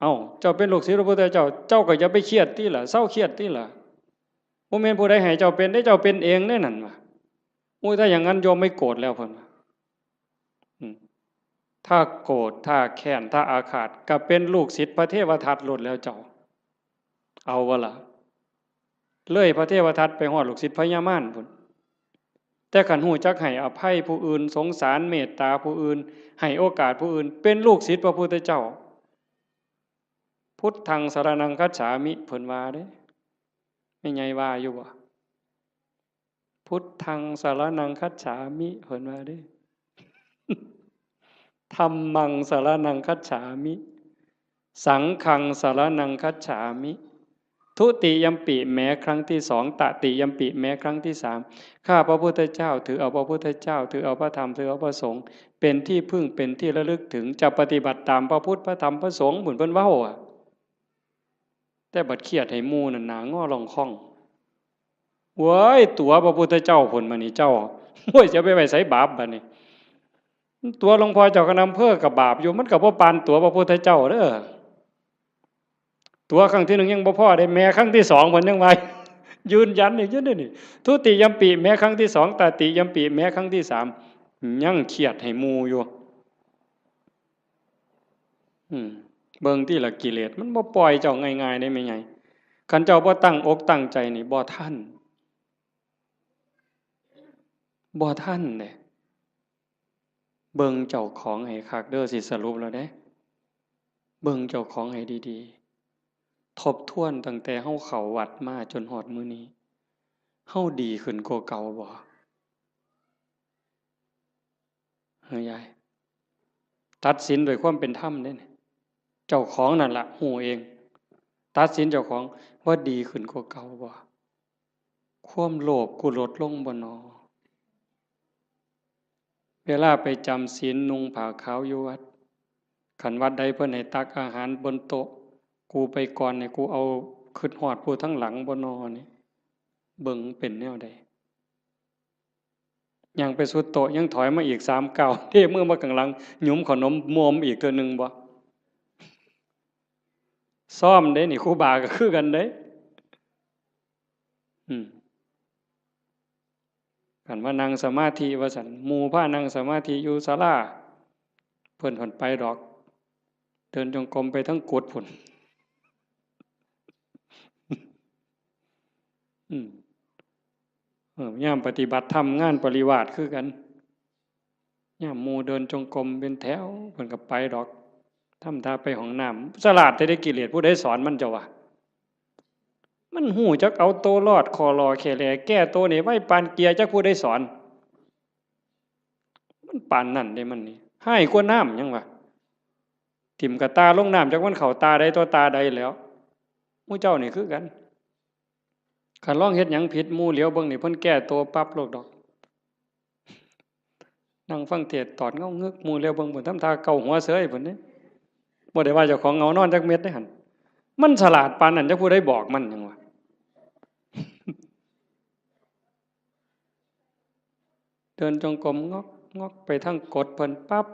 เอ้าเจ้าเป็นลูกศิษย์พระพุทธเจ้าเจ้าก็อย่าไปเครียดติล่ะเศร้าเครียดติล่ะบ่แม่นผู้ใดให้เจ้าเป็นได้เจ้าเป็นเองแน่นั่นว่าโอ้ยถ้าอย่างนั้นโยมไม่โกรธแล้วเพิ่นว่าถ้าโกรธถ้าแค้นถ้าอาฆาตก็เป็นลูกศิษย์พระเทวทัตหลุดแล้วเจ้าเอาวะล่ะเลยพระเทวทัตไปฮอดลูกศิษย์พญามารพุ่นแต่ขันหูจักให้อภัยผู้อื่นสงสารเมตตาผู้อื่นให้โอกาสผู้อื่นเป็นลูกศิษย์พระพุทธเจ้าพุทธังสรณังคัจฉามิเพิ่นว่าเด้ไม่ใหญ่ว่าอยู่บ่พุทธังสรณังคัจฉามิเพิ่นว่าเด้ธัมมังสรณังคัจฉามิสังฆังสรณังคัจฉามิทุติยัมปิแม้ครั้งที่2ตติยัมปิแม้ครั้งที่3ข้าพระพุทธเจ้าถือเอาพระพุทธเจ้าถือเอาพระธรรมถือเอาพระสงฆ์เป็นที่พึ่งเป็นที่ระลึกถึงจะปฏิบัติตามพระพุทธพระธรรมพระสงฆ์บุญเพิ่นเว้าอ่ะแต่บัดเครียดให้หมู่นั่นหน้างอลองคองเว้ยตัวพระพุทธเจ้าพุ่นมานี่เจ้าโอ้ยจะไปไว้ไสบาปบัดนี้ตัวหลวงพ่อเจ้าคณะอำเภอกับบาปอยู่มันก็บ่ปานตัวพระพุทธเจ้าเด้อตัวครั้งที่1ยังบ่พอได้แม้ครั้งที่2เพิ่นยังว่ายืนยันอีกอยู่นี่ทุติยัมปิแม้ครั้งที่2ตติยัมปิแม้ครั้งที่3ยังเครียดให้หมู่อยู่เบิ่งที่ละกิเลสมันบ่ปล่อยเจ้าง่ายๆได้แม่ใหญ่คันเจ้าบ่ตั้งอกตั้งใจนี่บ่ทันเด้เบิ่งเจ้าของให้คักเด้อสิสรุปแล้วเด้เบิ่งเจ้าของให้ดีๆทบทวนตั้งแต่เฮาเข้าวัดมาจนฮอดมื้อนี้เฮาดีขึ้นกว่าเก่าบ่เฮ้ยยายตัดสินด้วยความเป็นธรรมเด้เจ้าของนั่นล่ะฮู้เองตัดสินเจ้าของว่าดีขึ้นกว่าเก่าบ่ความโลภกูลดลงบ่น้อเวลาไปจำศีลนุ่งผ้าขาวอยู่วัดคันวัดใดเพิ่นให้ตักอาหารบนโต๊ะกูไปก่อนเนี่ยกูเอาคิดฮอดผู้ทั้งหลังบ่น้อนี่เบิ่งเป็นแนวใดยังไปสุดโต๊ะยังถอยมาอีก3ก้าวเทมือมาข้างหลังหยุมขนมมอมอีกเทื่อนึงบ่ซ้อมเด้นี่ครูบาก็คือกันเด้กันว่านั่งสมาธิว่าซั่นหมู่พานั่งสมาธิอยู่ศาลาเพิ่นไปดอกเดินจงกรมไปทั้งกุฏพุ่นยามปฏิบัติธรรมงานปริวาสคือกันยามหมู่เดินจงกรมเป็นแถวเพิ่นก็ไปดอกทำท่าไปห้องน้ำฉลาดได้กิเลสผู้ใดสอนมันเจ้าวะมันหูจักเอาโตรอดคอรอแค่แลแก้โตนี่ไว้ปานเกียจักผู้ใดสอนมันปานนั่นได้มันนี่ให้กว่าน้ำยังวะทิ่มกับตาลงน้ำจักมันเข้าตาใดตัวตาใดแล้วหมู่เจ้านี่คือกัน คันลองเฮ็ดหยังผิดหมู่เหลียวเบิ่งนี่เพิ่นแก้ตัวปั๊บโลดดอกนั่งฟังเทศน์ตอดเงาเงึกหมู่เหลียวเบิ่งเพิ่นทำท่าเกาหัวเสยเพิ่นเด้บ่ได้ว่าเจ้าของเงานอนจักเม็ดเด้หั่นมันฉลาดปานนั้นจักผู้ใดบอกมันหยังวะเดินจงกรมงอกงอกไปทางกดเพิ่นปั๊บ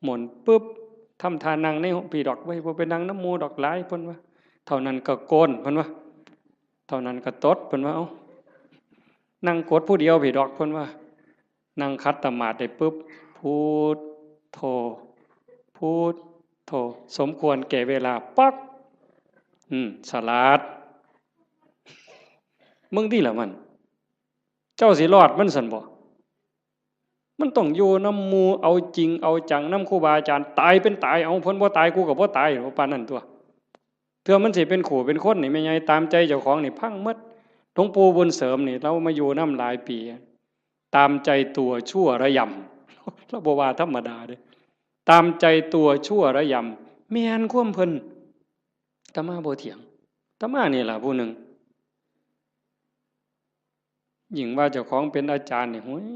หมุนปึ๊บทำท่านั่งในพี่ดอกไว้บ่ไปนั่งน้ำหมู่ดอกหลายเพิ่นว่าเท่านั้นก็โกนเพิ่นว่าเท่านั้นก็ตดเพิ่นว่าเอ้านั่งกดผู้เดียวพี่ดอกเพิ่นว่านั่งคัดตมาดได้ปึ๊บพุทโธพุทโธสมควรแก่เวลาปักสลาดมึงที่ละมันเจ้าสิรอดมันสั่นบ่มันต้องอยู่น้ำหมู่เอาจริงเอาจังน้ำครูบาอาจารย์ตายเป็นตายเอาเพิ่นบ่ตายกูก็บ่ตายปานนั้นตัวเทื่อมันสิเป็นขู่เป็นคนนี่แม่ใหญ่ตามใจเจ้าของนี่พังหมดหลวงปู่บุญเสริมนี่เรามาอยู่นำหลายปีตามใจตัวชั่วระยำเราบ่ว่าธรรมดาเด้ตามใจตัวชั่วระยำแม่นความเพิ่นอาตมาบ่เถียงอาตมานี่ล่ะผู้หนึ่งยิ่งว่าเจ้าของเป็นอาจารย์นี่โอ้ย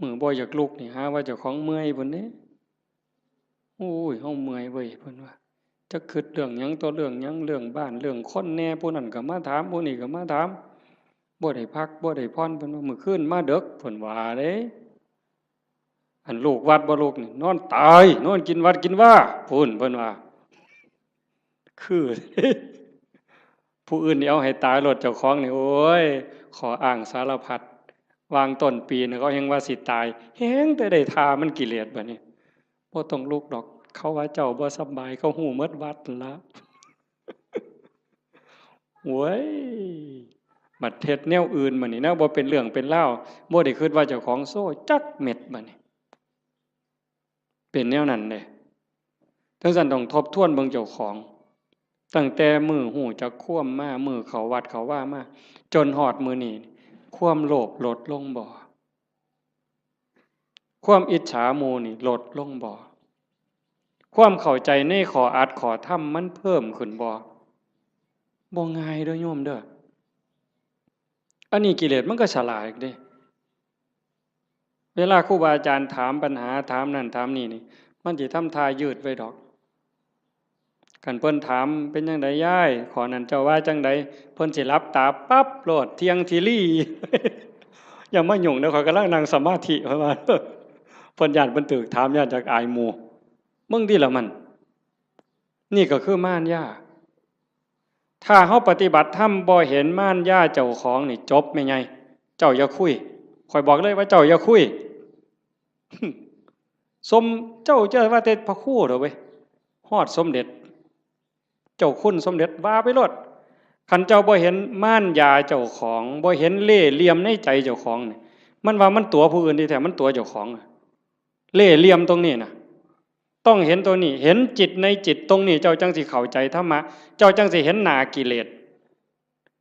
มือบ่อยากลุกนี่หาว่าเจ้าของเมื่อยพุ่นเด้โอ้ยเฮาเมื่อยเว้ยเพิ่นว่าจะคิดเรื่องหยังต่อเรื่องหยังเรื่องบ้านเรื่องคนแน่ผู้นั้นก็มาถามผู้นี้ก็มาถามบ่ได้พักบ่ได้พรเพิ่นว่ามื้อคืนมาดึกเพิ่นว่าเด้อันลูกวัดบ่ลูกนี่นอนตายนอนกินวัดกินว่าพุ่นเพิ่นว่าคือผู้อื่นนี่เอาให้ตายรถเจ้าของนี่โอ้ยขออ้างสารพัดวางต้นปีนี่เขาแฮงว่าสิตายแฮงแต่ได้ทามันกิเลสบัดนี้บ่ต้องลุกดอกเขาว่าเจ้าบ่สบายเขาฮู้หมดวัดนั่นล่ะโว้ยบัดเฮ็ดแนวอื่นบัดนี้แนวบ่เป็นเรื่องเป็นราวบ่ได้คิดว่าเจ้าของโซ่จักเม็ดบัดนี้เป็นแนวนั้นเด้ทั้งนั้นต้องทบทวนเบิ่งเจ้าของตั้งแต่มื้อฮู้จักความมามื้อเข้าวัดเข้าว่ามาจนฮอดมื้อนี้ความโลภลดลงบ่ความอิจฉาหมู่นี่ลดลงบ่ความเข้าใจในข้ออัดข้อธรรมมันเพิ่มขึ้นบ่ง่ายเด้อโยมเด้ออันนี้กิเลสมันก็ฉลาดเด้เวลาครูบาอาจารย์ถามปัญหาถามนั่นถามนี่มันสิทำท่ายืดไว้ดอกคันเพิ่นถามเป็นจังไดยายขอนั้นเจ้าว่าจังไดเพิ่นสิหลับตาปั๊บโลดเที่ยงทีลี่ อย่ามายุ่งเด้อข้อยกำลังนั่งสมาธิเพิ่นว่าเพิ่นย้านเพิ่นตึกถามย้านจากอายหมู่มึงที่ละมันนี่ก็คือม่านย่าถ้าเฮาปฏิบัติธรรมบ่เห็นม่านย่าเจ้าของนี่จบแม่ใหญ่เจ้าอย่าคุยข่อยบอกเลยว่าเจ้าอย่าคุย สมเจ้าว่าแต่พระครูเด้อเว้ยฮอดสมเด็จเจ้าคุณสมเด็จว่าไปโลดคันเจ้าบ่เห็นม่านยาเจ้าของบ่เห็นเล่ห์เหลี่ยมในใจเจ้าของนี่มันว่ามันตัวผู้อื่นที่แท้มันตัวเจ้าของเล่ห์เหลี่ยมตรงนี้น่ะต้องเห็นตัวนี้เห็นจิตในจิตตรงนี้เจ้าจังสิเข้าใจธรรมะเจ้าจังสิเห็นหน้ากิเลส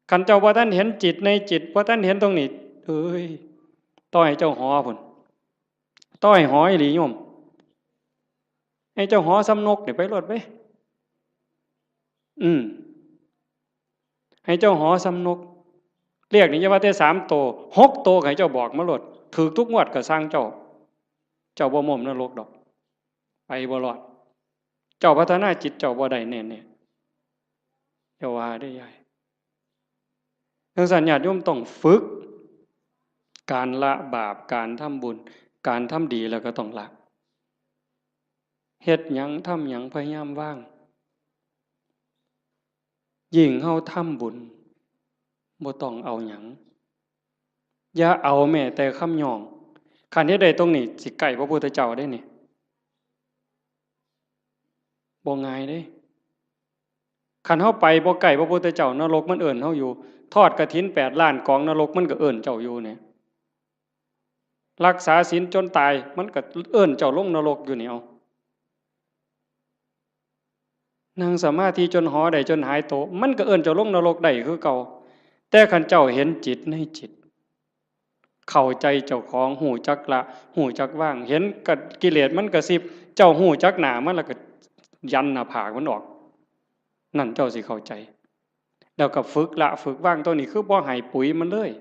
คันเจ้าบ่ทันเห็นจิตในจิตบ่ทันเห็นตรงนี้เอ้ยต้อยเจ้าหอพุ่นต้อยหออีหลีโยมให้เจ้าหอสำนกนี่ไปรถไปให้เจ้าหอสำนกเรียกนี่อย่าว่าแต่3โต6โตให้เจ้าบอกมาโลดถูกทุกงวดก็สร้างเจ้าบ่ม่มนรกดอกไปบ่รอดเจ้าพัฒนาจิตเจ้าบ่ได้แน่ๆอย่าว่าได้ยายทั้งสัญญาติโยมต้องฝึกการละบาปการทำบุญการทำดีแล้วก็ต้องละเฮ็ดหยังทำหยังพยายามว่างยิ่งเฮาทำบุญบ่ต้องเอาหยังอย่าเอาแม้แต่คำย่องคันเฮ็ดได้ตรงนี้สิใกล้พระพุทธเจ้าได้นี่บ่ง่ายเด้คันเฮาไปบ่ใกล้พระพุทธเจ้านรกมันเอิ้นเฮาอยู่ทอดกฐิน8ล้านกองนรกมันก็เอิ้นเจ้าอยู่เนี่ยรักษาศีลจนตายมันก็เอิ้นเจ้าลงนรกอยู่นี่เอานั่งสมาธิจนหอได้จนหายโตมันก็เอิ้นเจ้าลงนรกได้คือเก่าแต่คันเจ้าเห็นจิตในจิตเข้าใจเจ้าของหูจักละหูจักว่างเห็นกับกิเลสมันกระซิบเจ้าหูจักหนามันแล้วก็ยันหน้าผากมันออกนั่นเจ้าสิเข้าใจ แล้วก็ฝึกละฝึกว่างตัวนี้คือบ่ให้ปุ๋ยมันเลย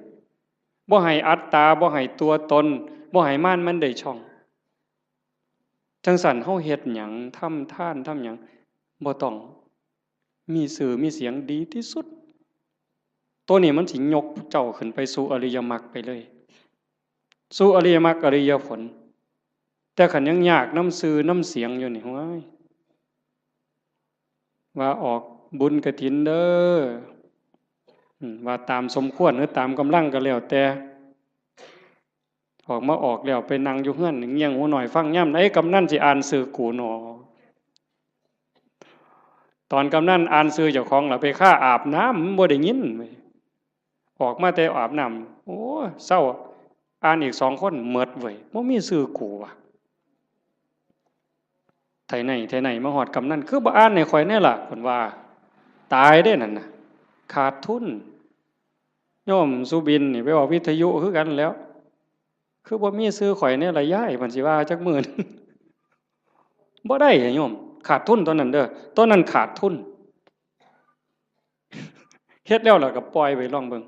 บ่ให้อัตตาบ่ให้ตัวตนบ่ให้ม่านมันได้ช่องจังสั่นเฮาเฮ็ดหยังทำทานทำหยังบ่ต้องมีสื่อมีเสียงดีที่สุดตัวนี้มันสิยกเจ้าขึ้นไปสู่อริยมรรคไปเลยสู่อริยมรรคอริยผลแต่ขันยังยากน้ำสื่อน้ำเสียงอยู่นี่ว้ายว่าออกบุญกฐินเด้อว่าตามสมควรหรือตามกำลังก็แล้วแต่ออกมาออกแล้วไปนั่งอยู่เฮือนเงี่ยงหูหน่อยฟังย่ำไอ้กำนันสิอ่านสื่อกูหนอตอนกำนันอ่านสื่อเจ้าของล่ะไปฆ่าอาบน้ำบ่ได้ยินออกมาแต่อาบน้ำโอ้เศร้าอ่านอีก2 คนเมิดเว้ยบ่มีสื่อกูว่ะไทไหนมาหอดกำนันคือบ่อ่านในข่อยแน่ล่ะเพิ่นว่าตายได้นั่นน่ะขาดทุนโยมสุบินนี่ไปออกวิทยุคือกันแล้วคือบ่มีซื้อข่อยเนี่ยละย้ายเพิ่นสิว่าจักมื้อนึงบ่ได้โยมขาดทุนตอนนั้นเด้อตอนนั้นขาดทุนเฮ็ดแล้วล่ะก็ปล่อยไว้ลองเบิ่ง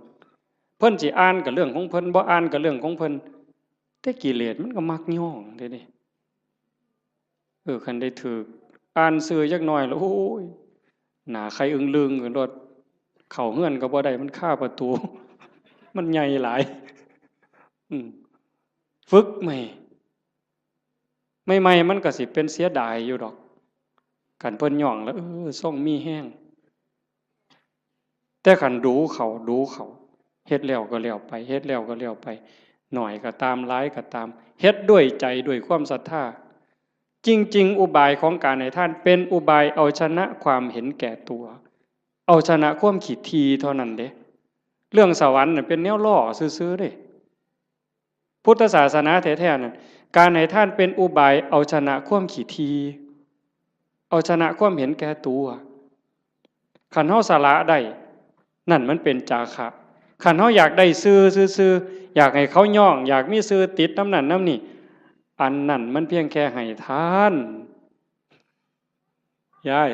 เพิ่นสิอ่านก็เรื่องของเพิ่นบ่อ่านก็เรื่องของเพิ่นแต่กิเลสมันก็มักย่องเด้นี่คันได้ถูกอ่านซื่อจักหน่อยแล้วโอ้ยหน้าใครอึ้งลึงกันรถเข้าเฮือนก็บ่ได้มันคาประตูมันใหญ่หลายฝึกใหม่มันก็สิเป็นเสียดายอยู่ดอกกันเพิ่นย่องแล้วส่งมีแห้งแต่ขันดูเขาเฮ็ดแล้วก็แล้วไปเฮ็ดแล้วก็แล้วไปหน่อยก็ตามร้ายก็ตามเฮ็ดด้วยใจด้วยความศรัทธาจริงๆอุบายของการให้ท่านเป็นอุบายเอาชนะความเห็นแก่ตัวเอาชนะความขี้ทีเท่านั้นเด้เรื่องสวรรค์น่ะเป็นแนวล่อซื่อๆเด้พุทธศาสนาแท้ๆนั่นการให้ท่านเป็นอุบายเอาชนะความขี้ทีเอาชนะความเห็นแก่ตัวขันเฮาสละได้นั่นมันเป็นจาคะขันเฮาอยากได้ซื่ออยากให้เขาย่องอยากมีซื่อติดน้ำนั่นน้ำนี่อันนั่นมันเพียงแค่ให้ทานยาย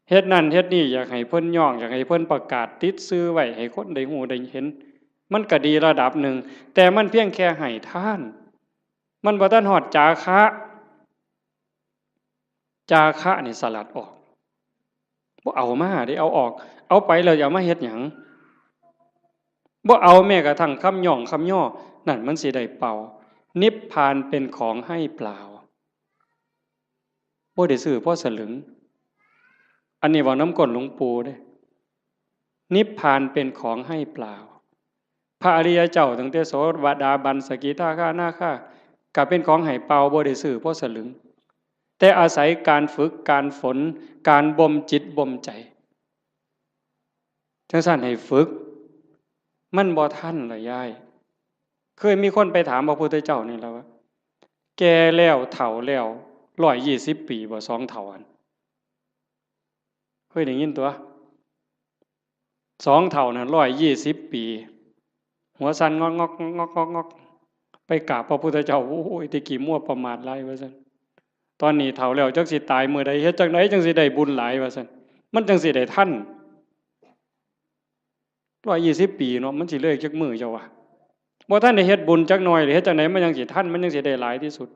เฮ็ดนั่นเฮ็ดนี่อยากให้เพิ่นย่องอยากให้เพิ่นประกาศติดซื่อไว้ให้คนได้ฮู้ได้เห็นมันก็ดีระดับหนึ่งแต่มันเพียงแค่ให้ทานมันบ่ทันฮอดจาคะนี่สลัดออกบ่เอามาได้เอาออกเอาไปแล้วอย่ามาเฮ็ดหยังบ่เอาแม้กระทั่งคำย่องคำย่อนั่นมันสิได้เป่านิพพานเป็นของให้เปล่าบ่ได้ซื้อเพราะสลึงอันนี้ว่าน้ำก้นหลวงปู่เด้นิพพานเป็นของให้เปล่าพระอริยเจ้าตั้งแต่โสดาบันสกิทาคานาคาก็เป็นของให้เปล่าบ่ได้ซื้อเพราะสลึงแต่อาศัยการฝึกการฝนการบ่มจิตบ่มใจจังซั่นให้ฝึกมันบ่ทันล่ะยายเคยมีคนไปถามพระพุทธเจ้านี่แล้วว่าแก่แล้วเฒ่าแล้ว120 ปีบ่2เฒ่าอันเคยได้ยินตัว2เฒ่านั้น120 ปีหัวสั่นงอกไปกราบพระพุทธเจ้าโอ้ยตะกี้มั่วประมาทหลายว่าซั่นตอนนี้เฒ่าแล้วจักสิตายมื้อใดเฮ็ดจังไดจังสิได้บุญหลายว่าซั่นมันจังสิได้ทัน120 ปีเนาะมันสิเลยจักมื้อเจ้าว่าบ่ทันได้เฮ็ดบุญจักหน่อยหรือเฮ็ดจังไดมันจังสิทันมันจังสิได้หลายที่สุด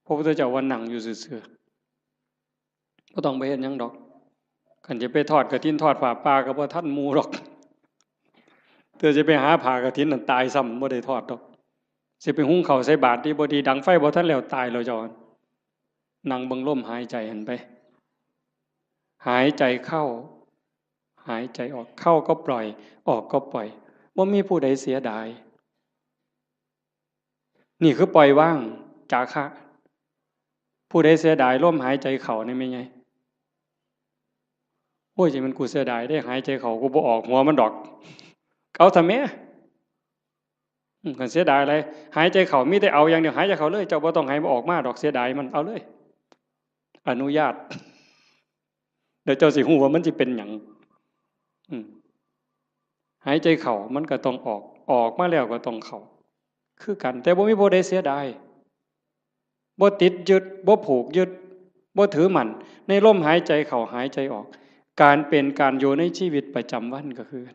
พระพุทธเจ้าว่านั่งอยู่ซื่อๆบ่ต้องไปเฮ็ดหยังดอกคันจะไปทอดกฐินทอดผ้าป่าก็บ่ทันหมู่ดอกเธอจะไปหาผ้ากฐินนั่นตายซ้ำบ่ได้ทอดดอกสิไปหุงข้าวใส่บาตรที่บ่ดีดังไฟบ่ทันแล้วตายแล้วเจ้านั่งเบิ่งลมหายใจหันไปหายใจเข้าหายใจออกเข้าก็ปล่อยออกก็ปล่อยบ่มีผู้ใดเสียดายนี่คือปล่อยว่างจาคะผู้ใดเสียดายลมหายใจเข้านี่แม่นไงโอ้ยจิมันกูเสียดายได้หายใจเข้ากูบ่ออกหัวมันดอกเอาทำแม่กันเสียดายอะไรหายใจเข้ามีแต่เอาอย่างเดียวหายใจเข้าเลยเจ้าบ่ต้องให้มันออกมาดอกเสียดายมันเอาเลยอนุญาตเดี๋ยวเจ้าสิฮู้ว่ามันสิเป็นหยังหายใจเข้ามันก็ต้องออกมาแล้วก็ต้องเข้าคือกันแต่บ่มีผู้ใดเสียดายบ่ติดยึดบ่ผูกยึดบ่ถือมั่นในลมหายใจเข้าหายใจออก การเป็นการอยู่ในชีวิตประจำวันก็คือ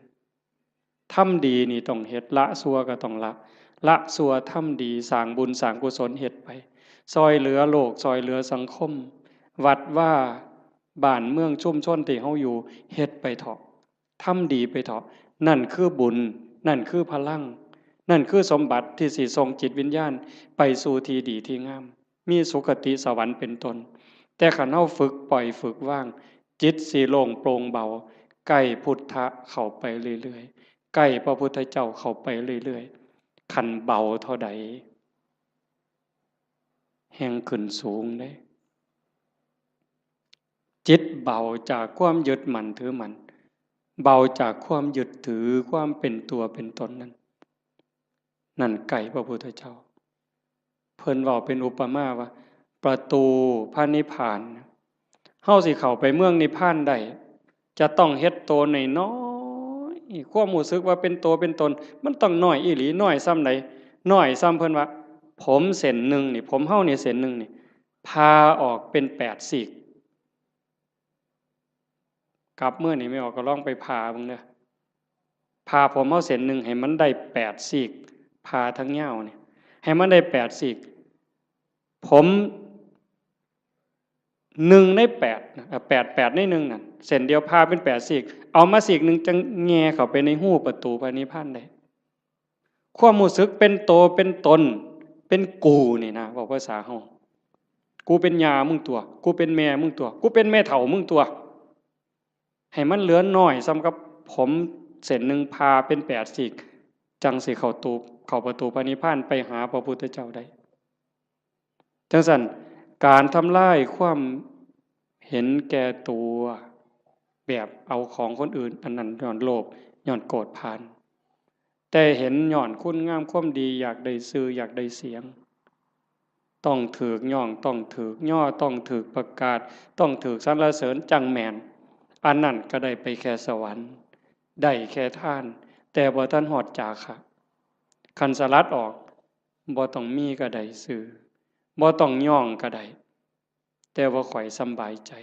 ทำดีนี่ต้องเฮ็ดละชั่วก็ต้องละชั่วทำดีสร้างบุญสร้างกุศลเฮ็ดไปซอยเหลือโลกซอยเหลือสังคมวัดว่าบ้านเมืองชุมชนที่เฮาอยู่เฮ็ดไปเถาะทำดีไปเถาะนั่นคือบุญนั่นคือพลังนั่นคือสมบัติที่สิส่งจิตวิญญาณไปสู่ที่ดีที่งามมีสุคติสวรรค์เป็นต้นแต่คันเฮาฝึกปล่อยฝึกว่างจิตสิโล่งโปร่งเบาใกล้พุทธะเข้าไปเรื่อยๆใกล้พระพุทธเจ้าเข้าไปเรื่อยๆคันเบาเท่าใดแห่งขึ้นสูงเด้จิตเบาจากความยึดมั่นถือมั่นเบาจากความยึดถือความเป็นตัวเป็นตนนั้นนั่นไก่พระพุทธเจ้าเพิ่นเว้าเป็นอุปมาว่าประตูพระนิพพานเฮาสิเข้าไปเมืองนิพพานได้จะต้องเฮ็ดโตน้อยๆความรู้สึกว่าเป็นตัวเป็นตนมันต้องน้อยอีหลีน้อยส่ำใดน้อยส่ำเพิ่นว่าผมเส้นหนึ่งนี่ผมเฮานี่เส้นหนึ่งนี่พาออกเป็น8ซีกกลับเมื่อนี่ไม่ออกก็ลองไปพาเบิ่งเด้อพาผมเฮาเส้นหนึ่งให้มันได้8ซีกพาทั้งยาวนี่ให้มันได้8ซีกผม1ใน8นะ8ใน1นั่นเส้นเดียวพาเป็น8ซีกเอามาซีกนึงจังแง่เข้าไปในหูประตูพระนิพพานได้ความรู้สึกเป็นโตเป็นตนเป็นกูนี่นะบอกภาษาเฮากูเป็นยามึงตัวกูเป็นแม่มึงตัวกูเป็นแม่เฒ่ามึงตัวให้มันเหลือน้อยสำกับผมเส้นหนึ่งพาเป็น8ซีกจังสิเข้าประตูพระนิพพานไปหาพระพุทธเจ้าได้จังซั่นการทำลายความเห็นแก่ตัวแบบเอาของคนอื่นอันนั้นย้อนโลภย้อนโกรธพานแต่เห็นย้อนคุณงามความดีอยากได้ชื่ออยากได้เสียงต้องถูกย่องต้องถูกย่อต้องถูกประกาศต้องถูกสรรเสริญจังแม่นอันนั้นก็ได้ไปแค่สวรรค์ได้แค่ทานแต่บ่ทันฮอดจาคะคันสลัดออกบ่ต้องมีก็ได้ชื่อบ่ต้องย่องก็ได้แต่ว่าข่อยสำบายใจ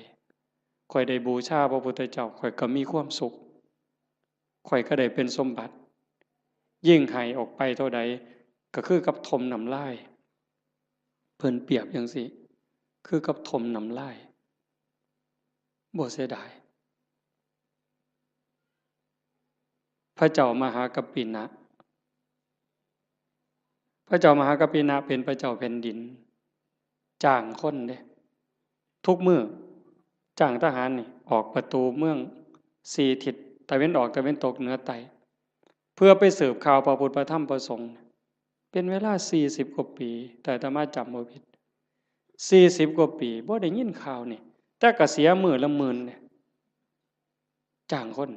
ข่อยได้บูชาพระพุทธเจ้าข่อยก็มีความสุขข่อยก็ได้เป็นสมบัติยิ่งให้ออกไปเท่าใดก็คือกับทมน้ำลายเพิ่นเปรียบจังซี่คือกับทมน้ำลายบ่เสียดายพระเจ้ามหากัปปินะพระเจ้ามหากัปปินะเป็นพระเจ้าแผ่นดินจ้างคนเด้ทุกมื้อจ้างทหารนี่ออกประตูเมือง4ทิศตะเว้นออกตะเว้นตกเหนือใต้เพื่อไปสืบข่าวพระพุทธพระธรรมพระสงฆ์เป็นเวลา40กว่าปีแต่อาตมาจำบ่ผิด40กว่าปีบ่ได้ยินข่าวนี่แต่ก็เสียมื้อละหมื่นเนี่ยจ้างคน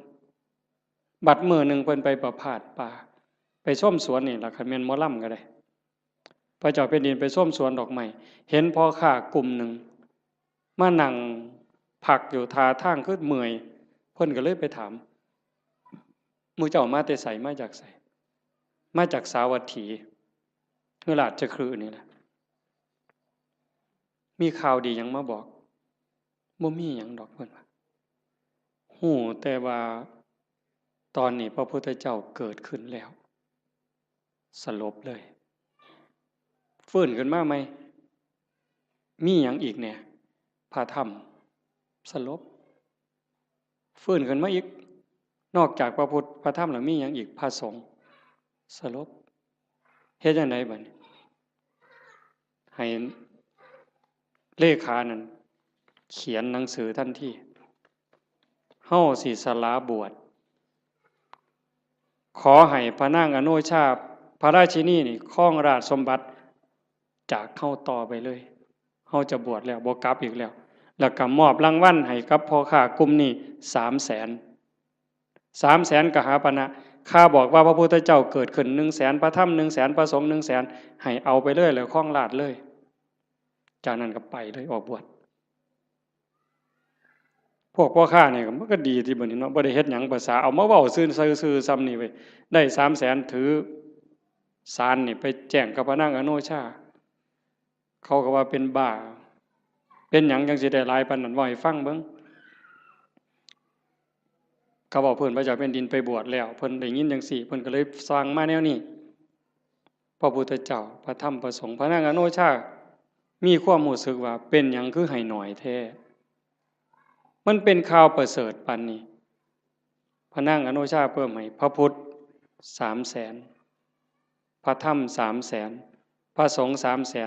บัดมื้อนึงเพิ่นไปประพาสป่าไปชมสวนนี่ล่ะคันแม่นหมอลำก็ได้พระเจ้าแผ่นดินไปชมสวนดอกไม้เห็นพ่อค้ากลุ่มหนึ่งมานั่งพักอยู่ท่าทางคือเมื่อยเพิ่นก็เลยไปถามหมู่เจ้ามาแต่ไสมาจากไสมาจากสาวัตถีคือราชคฤห์นี่แหละมีข่าวดีหยังมาบอกบ่มีหยังดอกเพิ่นว่าฮู้แต่ว่าตอนนี้พระพุทธเจ้าเกิดขึ้นแล้วสลบเลยฟื้นขึ้นมาไหมมีหยังอีกเนี่ยพระธรรมสลบฟื้นขึ้นมาอีกนอกจากพระพุทธพระธรรมแล้วมีหยังอีกพระสงฆ์สลบเฮ็ดจังไดบัดนี้ให้เลขานั่นเขียนหนังสือทันทีเฮาสิสละบวชขอให้พระนางอโนชาพระราชินีนี่ครองราชสมบัติจากเฮาต่อไปเลยเฮาจะบวชแล้วบ่กลับอีกแล้วก็มอบรางวัลให้กับพ่อค้ากลุ่มนี้300,000 300,000กหาปณะข้าบอกว่าพระพุทธเจ้าเกิดขึ้น100,000พระธรรม100,000พระสงฆ์100,000ให้เอาไปเลยแล้วครองราชเลยจากนั้นก็ไปเลยออกบวชพวกพ่อค้านี่ก็มันก็ดีที่บัดนี้เนาะบ่ได้เฮ็ดหยังภาษาเอามาเว้าซื่อๆซ้ำนี่เว้ยได้300,000ถือศาลนี่ไปแจ้งกับพระนางอโนชาเขาก็ว่าเป็นบ้าเป็นหยังจังสิได้หลายปานนั้นเว้าให้ฟังเบิ่ง เขาบอกเพิ่นพระเจ้าแผ่นดินไปบวชแล้วเพิ่นได้ยินจังซี่เพิ่นก็เลยสร้างมาแนวนี้พระพุทธเจ้าพระธรรมพระสงฆ์พระนางอโนชามีความรู้สึกว่าเป็นหยังคือให้หน่อยแท้มันเป็นข่าวประเสริฐปานนี้พระนางอโนชาเพิ่มให้พระพุทธ300,000พระธรรม300,000พระสงฆ์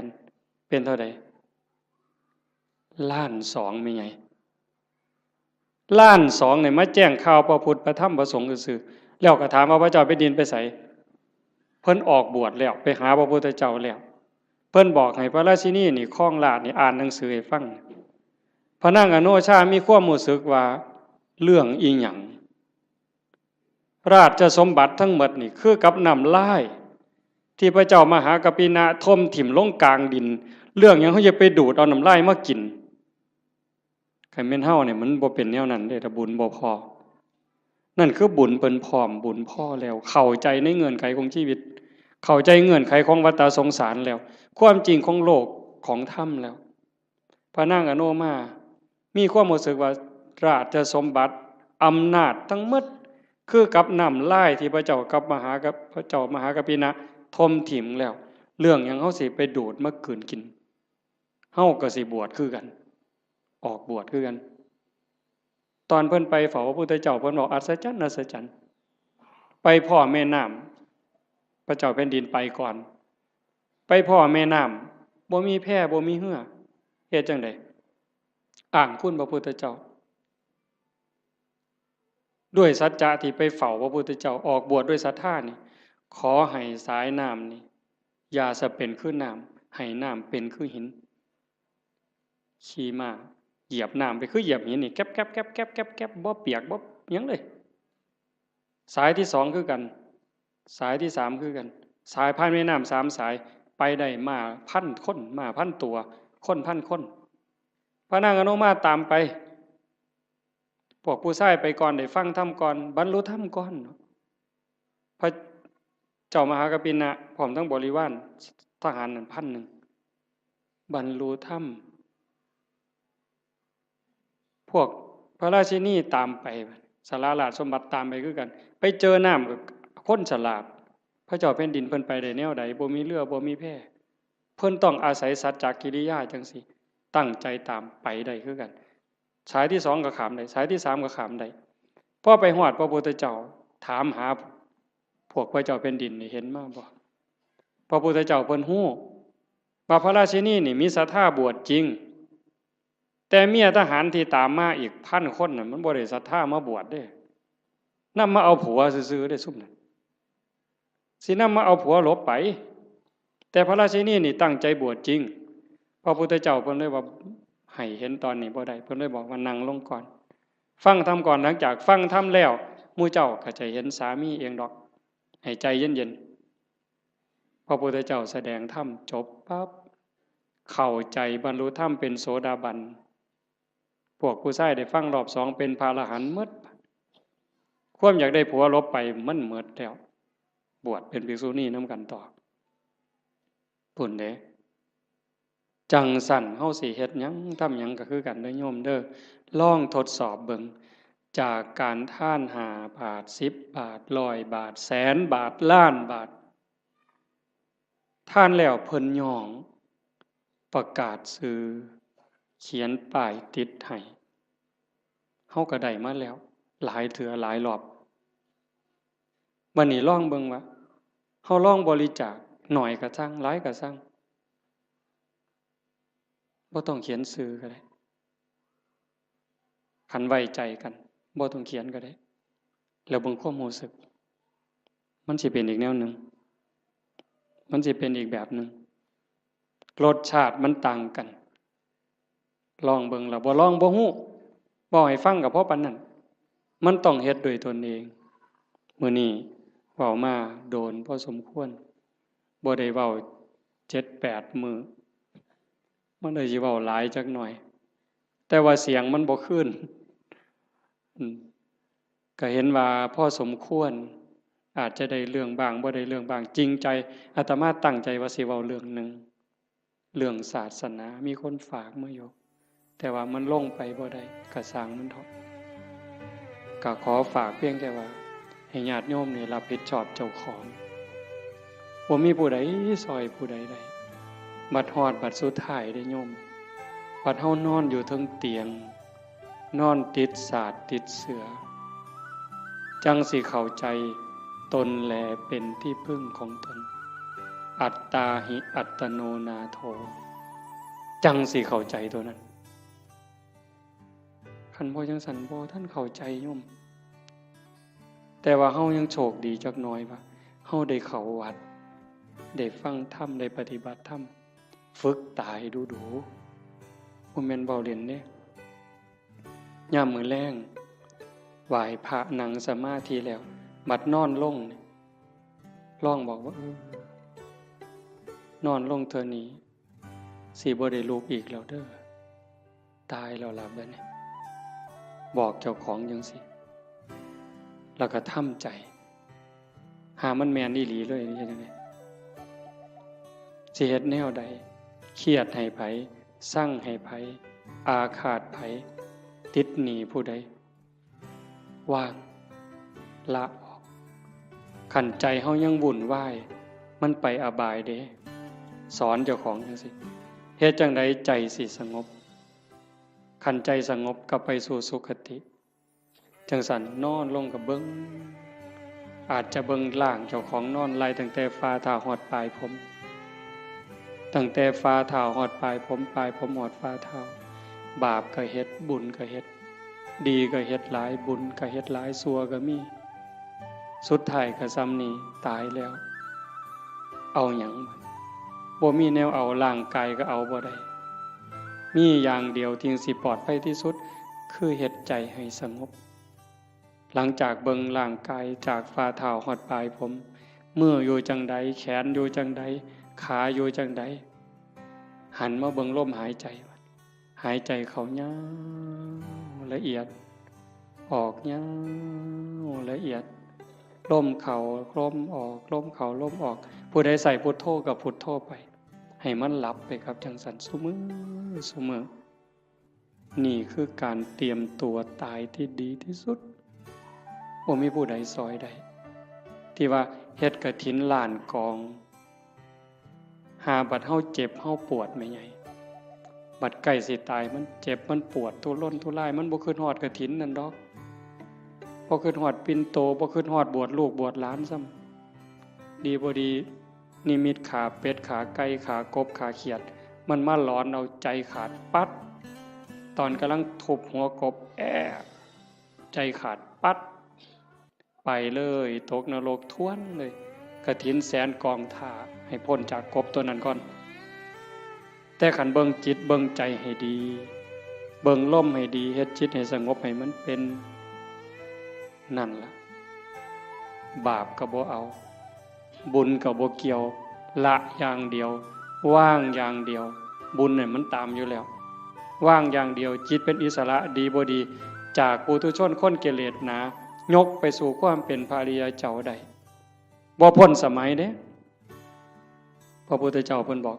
300,000เป็นเท่าใด1,200,000ไม่ใหญ่1,200,000เนี่ยมาแจ้งข่าวพระพุทธพระธรรมพระสงฆ์ซื่อๆแล้วก็ถามว่าพระเจ้าแผ่นดินไปไสเพิ่นออกบวชแล้วไปหาพระพุทธเจ้าแล้วเพิ่นบอกให้พระราชินีนี่คล้องลาดนี่อ่านหนังสือให้ฟังพระนางอโนชามีความรู้สึกว่าเรื่องอีหยังราชสมบัติทั้งหมดนี่คือกับน้ำลายที่พระเจ้ามหากัปปินะทมถิ่มลงกลางดินเรื่องหยังเขาจะไปดูดเอาน้ำลายมากินใครแม่นเฮาเนี่ยมันบ่เป็นแนวนั้นเด้ถ้าบุญบ่พอนั่นคือบุญเปิ้นพร้อมบุญพอแล้วเข้าใจในเงื่อนไขของชีวิตเข้าใจเงื่อนไขของวัฏสงสารแล้วความจริงของโลกของธรรมแล้วพระนางอโนมามีความรู้สึกว่าราชสมบัติอำนาจทั้งหมดคือกับน้ำลายที่พระเจ้ากับพระเจ้ามหากัปปินะทมถิ่มแล้วเรื่องหยังเฮาสิไปดูดมากืนกินเฮาก็สิบวชคือกันออกบวชคือกันตอนเพิ่นไปเฝ้าพระพุทธเจ้าเพิ่นบอกอัศจรรย์อัศจรรย์ไปพ่อแม่น้ำพระเจ้าแผ่นดินไปก่อนไปพ่อแม่น้ำบ่มีแพบ่มีเหือเฮ็ดจังได๋อ้างคุณพระพุทธเจ้าด้วยสัจจะที่ไปเฝ้าพระพุทธเจ้าออกบวชด้วยศรัทธานี่ขอให้สายน้ำนี่อย่าสะเป็นคือน้ำให้น้ำเป็นคือหินขี่ม้าเหยียบน้ำไปคือเหยียบหินนี่แก๊บแก๊บแก๊บแก๊บแก๊บแก๊บบ่เปียกบ่หยังเลยสายที่2คือกันสายที่3คือกันสายผ่านแม่น้ำ3สายไปได้มา1,000 คนมา1,000 ตัวคน1,000 คนพระนางอนุมาตามไปพวกผู้ชายไปก่อนได้ฟังธรรมก่อนบรรลุธรรมก่อนพระเจ้ามหากัปปินะพร้อมทั้งบริวารทหารนั่น1,000บรรลุธรรมพวกพระราชินีตามไปสาราราชสมบัติตามไปคือกันไปเจอน้ำกับคนฉลาดพระเจ้าแผ่นดินเพิ่นไปได้แนวใดบ่มีเรือบ่มีแพเพิ่นต้องอาศัยสัจจกิริยาจังซี่ตั้งใจตามไปได้คือกันสายที่2ก็ข้ามได้สายที่3ก็ข้ามได้พอไปฮอดพระพุทธเจ้าถามหาพวกพระเจ้าแผ่นดินนี่เห็นมาบ่พระพุทธเจ้าเพิ่นฮู้ว่าพระราชินีนี่มีศรัทธาบวชจริงแต่เมียทหารที่ตามมาอีก1,000 คนน่ะมันบ่ได้ศรัทธามาบวชเด้นำมาเอาผัวซื่อๆได้ซุ่มนั้นสินำมาเอาผัวหลบไปแต่พระราชินีนี่ตั้งใจบวชจริงพระพุทธเจ้าเพิ่นเลยว่าให้เห็นตอนนี้บ่ได้เพิ่นเลยบอกว่านั่งลงก่อนฟังธรรมก่อนหลังจากฟังธรรมแล้วหมู่เจ้าก็จะเห็นสามีเองดอกให้ใจเย็นๆพระพุทธเจ้าแสดงธรรมจบปั๊บเข้าใจบรรลุธรรมเป็นโสดาบันพวกผู้ชายได้ฟังรอบ2เป็นพระอรหันต์หมดความอยากได้ผัวลบไปมันหมดแล้วบวชเป็นภิกษุณีนำกันต่อพุ่นเด้จังสั่นเฮาสิเฮ็ดหยังทำหยังก็คือกันเด้อโยมเด้อลองทดสอบเบิ่งจากการท่าน5 บาท10 บาท100 บาทแสนบาทล้านบาทท่านแล้วเพิ่นย่องประกาศซื้อเขียนป้ายติดให้เฮาก็ได้มาแล้วหลายเทื่อหลายรอบบัดนี้ลองเบิ่งว่าเฮาลองบริจาคหน่อยก็ซังหลายก็ซังบ่ต้องเขียนชื่อก็ได้คันไว้ใจกันบ่ต้องเขียนก็ได้แล้วเบิ่งความรู้สึกมันสิเป็นอีกแนวหนึ่งมันสิเป็นอีกแบบหนึ่งรสชาติมันต่างกันลองเบิ่งแล้วบ่ลองบ่ฮู้บ่ให้ฟังก็เพราะปานนั้นมันต้องเฮ็ดด้วยตนเองมื้อนี้เว้ามาโดนพอสมควรบ่ได้เว้า 7-8 มื้อมันเลยสิเว้าหลายจักหน่อยแต่ว่าเสียงมันบ่คืนก็เห็นว่าพอสมควรอาจจะได้เรื่องบ้างบ่ได้เรื่องบ้างจริงใจอาตมาตั้งใจว่าสิเว้าเรื่องนึงเรื่องศาสนามีคนฝากมาอยู่แต่ว่ามันลงไปบ่ได้ก็สร้างมันเถาะ ก็ขอฝากเพียงแค่ว่าให้ญาติโยมนี่รับผิดชอบเจ้าของบ่มีผู้ใดซอยผู้ใดได้บัดฮอดบัดสุดท้ายได้โยมบัดเฮานอนอยู่เทิงเตียงนอนติดสาดติดเสือจังสิเข้าใจตนแลเป็นที่พึ่งของตนอัตตาหิอัตโนนาโถจังสิเข้าใจตัวนั้นคันบ่จังสันบ่ท่านเข้าใจโยมแต่ว่าเฮายังโชคดีจักหน่อยว่าเฮาได้เข้าวัดได้ฟังธรรมได้ปฏิบัติธรรมฝึกตายดูๆบ่แม่นเว้าเล่นเด้ยามมื้อแลงไหว้พระนั่งสมาธิแล้วบัดนอนลงลองบอกว่านอนลงเทื่อนี้สิบ่ได้ลุกอีกแล้วเด้อตายแล้วล่ะบัดนี้บอกเจ้าของจังซี่แล้วก็ทำใจหามันแม่นอีหลีเลยนี่จังได๋สิเฮ็ดแนวใดเครียดให้ไผสั่งให้ไผอาฆาตไผติดหนี้ผู้ใดว่างละออกขันใจเฮายังวุ่นวายมันไปอบายเด้สอนเจ้าของจังซี่เฮ็ดจังไดใจสิสงบขันใจสงบก็ไปสู่สุคติจังสันนอนลงกับเบิ่งอาจจะเบิ่งล่างเจ้าของนอนไล่ตั้งแต่ฝ่าเท้าฮอดปลายผมตั้งแต่ฝ่าเท้าฮอดปลายผมปลายผมฮอดฝ่าเท้าบาปก็เฮ็ดบุญก็เฮ็ดดีก็เฮ็ดหลายบุญก็เฮ็ดหลายชั่วก็มีสุดท้ายก็ซ้ำนี้ตายแล้วเอาหยังบ่มีแนวเอาร่างกายก็เอาบ่ได้มีอย่างเดียวที่สิปลอดภัยที่สุดคือเฮ็ดใจให้สงบหลังจากเบิ่งร่างกายจากฝ่าเท้าฮอดปลายผมมืออยู่จังใดแขนอยู่จังใดขาอยู่จังใดหันมาเบิ่งลมหายใจหายใจเข้ายาวละเอียดออกยาวละเอียดลมเข้าลมออกลมเข้าลมออกผู้ใดใส่พุทโธกับพุทโธไปให้มันหลับไปครับจังสันซุมื้อนี่คือการเตรียมตัวตายที่ดีที่สุดบ่มีผู้ใดซอยได้ที่ว่าเฮ็ดกฐินล้านกองหาบัดเฮาเจ็บเฮาปวดแม่ใหญ่บัดใกล้สิตายมันเจ็บมันปวดทุรนทุรายมันบ่คิดฮอดกฐินนั่นดอกบ่คิดฮอดปิ่นโตบ่คิดฮอดบวชลูกบวชหลานซ้ำดีบ่ดีนิมิตขาเป็ดขาไก่ขากบขาเขียดมันมาหลอนเอาใจขาดปัดตอนกำลังทุบหัวกบใจขาดปัดไปเลยตกนรกท้วนเลยกฐินแสนกองท่าให้พ้นจากกบตัวนั้นก่อนแต่ขันเบิ่งจิตเบิ่งใจให้ดีเบิ่งลมให้ดีเฮ็ดจิตให้สงบให้มันเป็นนั่นล่ะบาปก็บ่เอาบุญก็บ่เกี่ยวละอย่างเดียวว่างอย่างเดียวบุญเนี่ยมันตามอยู่แล้วว่างอย่างเดียวจิตเป็นอิสระดีบ่ดีจากปุถุชนคนกิเลสหนายกไปสู่ความเป็นพระอริยเจ้าได้บ่พ้นสมัยเด้พระพุทธเจ้าเพิ่นบอก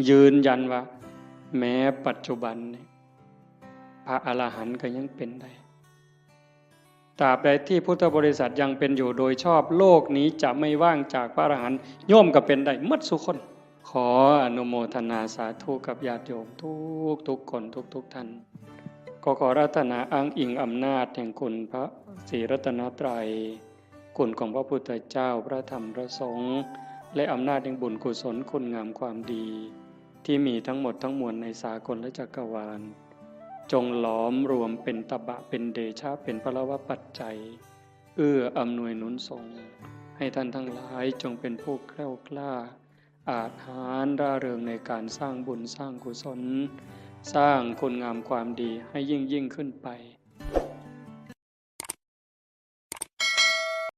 ยืนยันว่าแม้ปัจจุบันพระอรหันต์ก็ยังเป็นได้ตราบใดที่พุทธบริษัทยังเป็นอยู่โดยชอบโลกนี้จะไม่ว่างจากพระอรหันต์โยมก็เป็นได้หมดทุกคนขออนุโมทนาสาธุกับญาติโยมทุกคนทุกท่านก็ขอรัตนาอ้างอิงอำนาจแห่งคุณพระศรีรัตนตรัยคุณของพระพุทธเจ้าพระธรรมพระสงฆ์และอำนาจแห่งบุญกุศลคุณงามความดีที่มีทั้งหมดทั้งมวลในสากลและจักรวาลจงหลอมรวมเป็นตบะเป็นเดชะเป็นพลวปัจจัยเอื้ออำนวยหนุนส่งให้ท่านทั้งหลายจงเป็นผู้แกล้วกล้าอาจหาญร่าเริงในการสร้างบุญสร้างกุศลสร้างคุณงามความดีให้ยิ่งขึ้นไป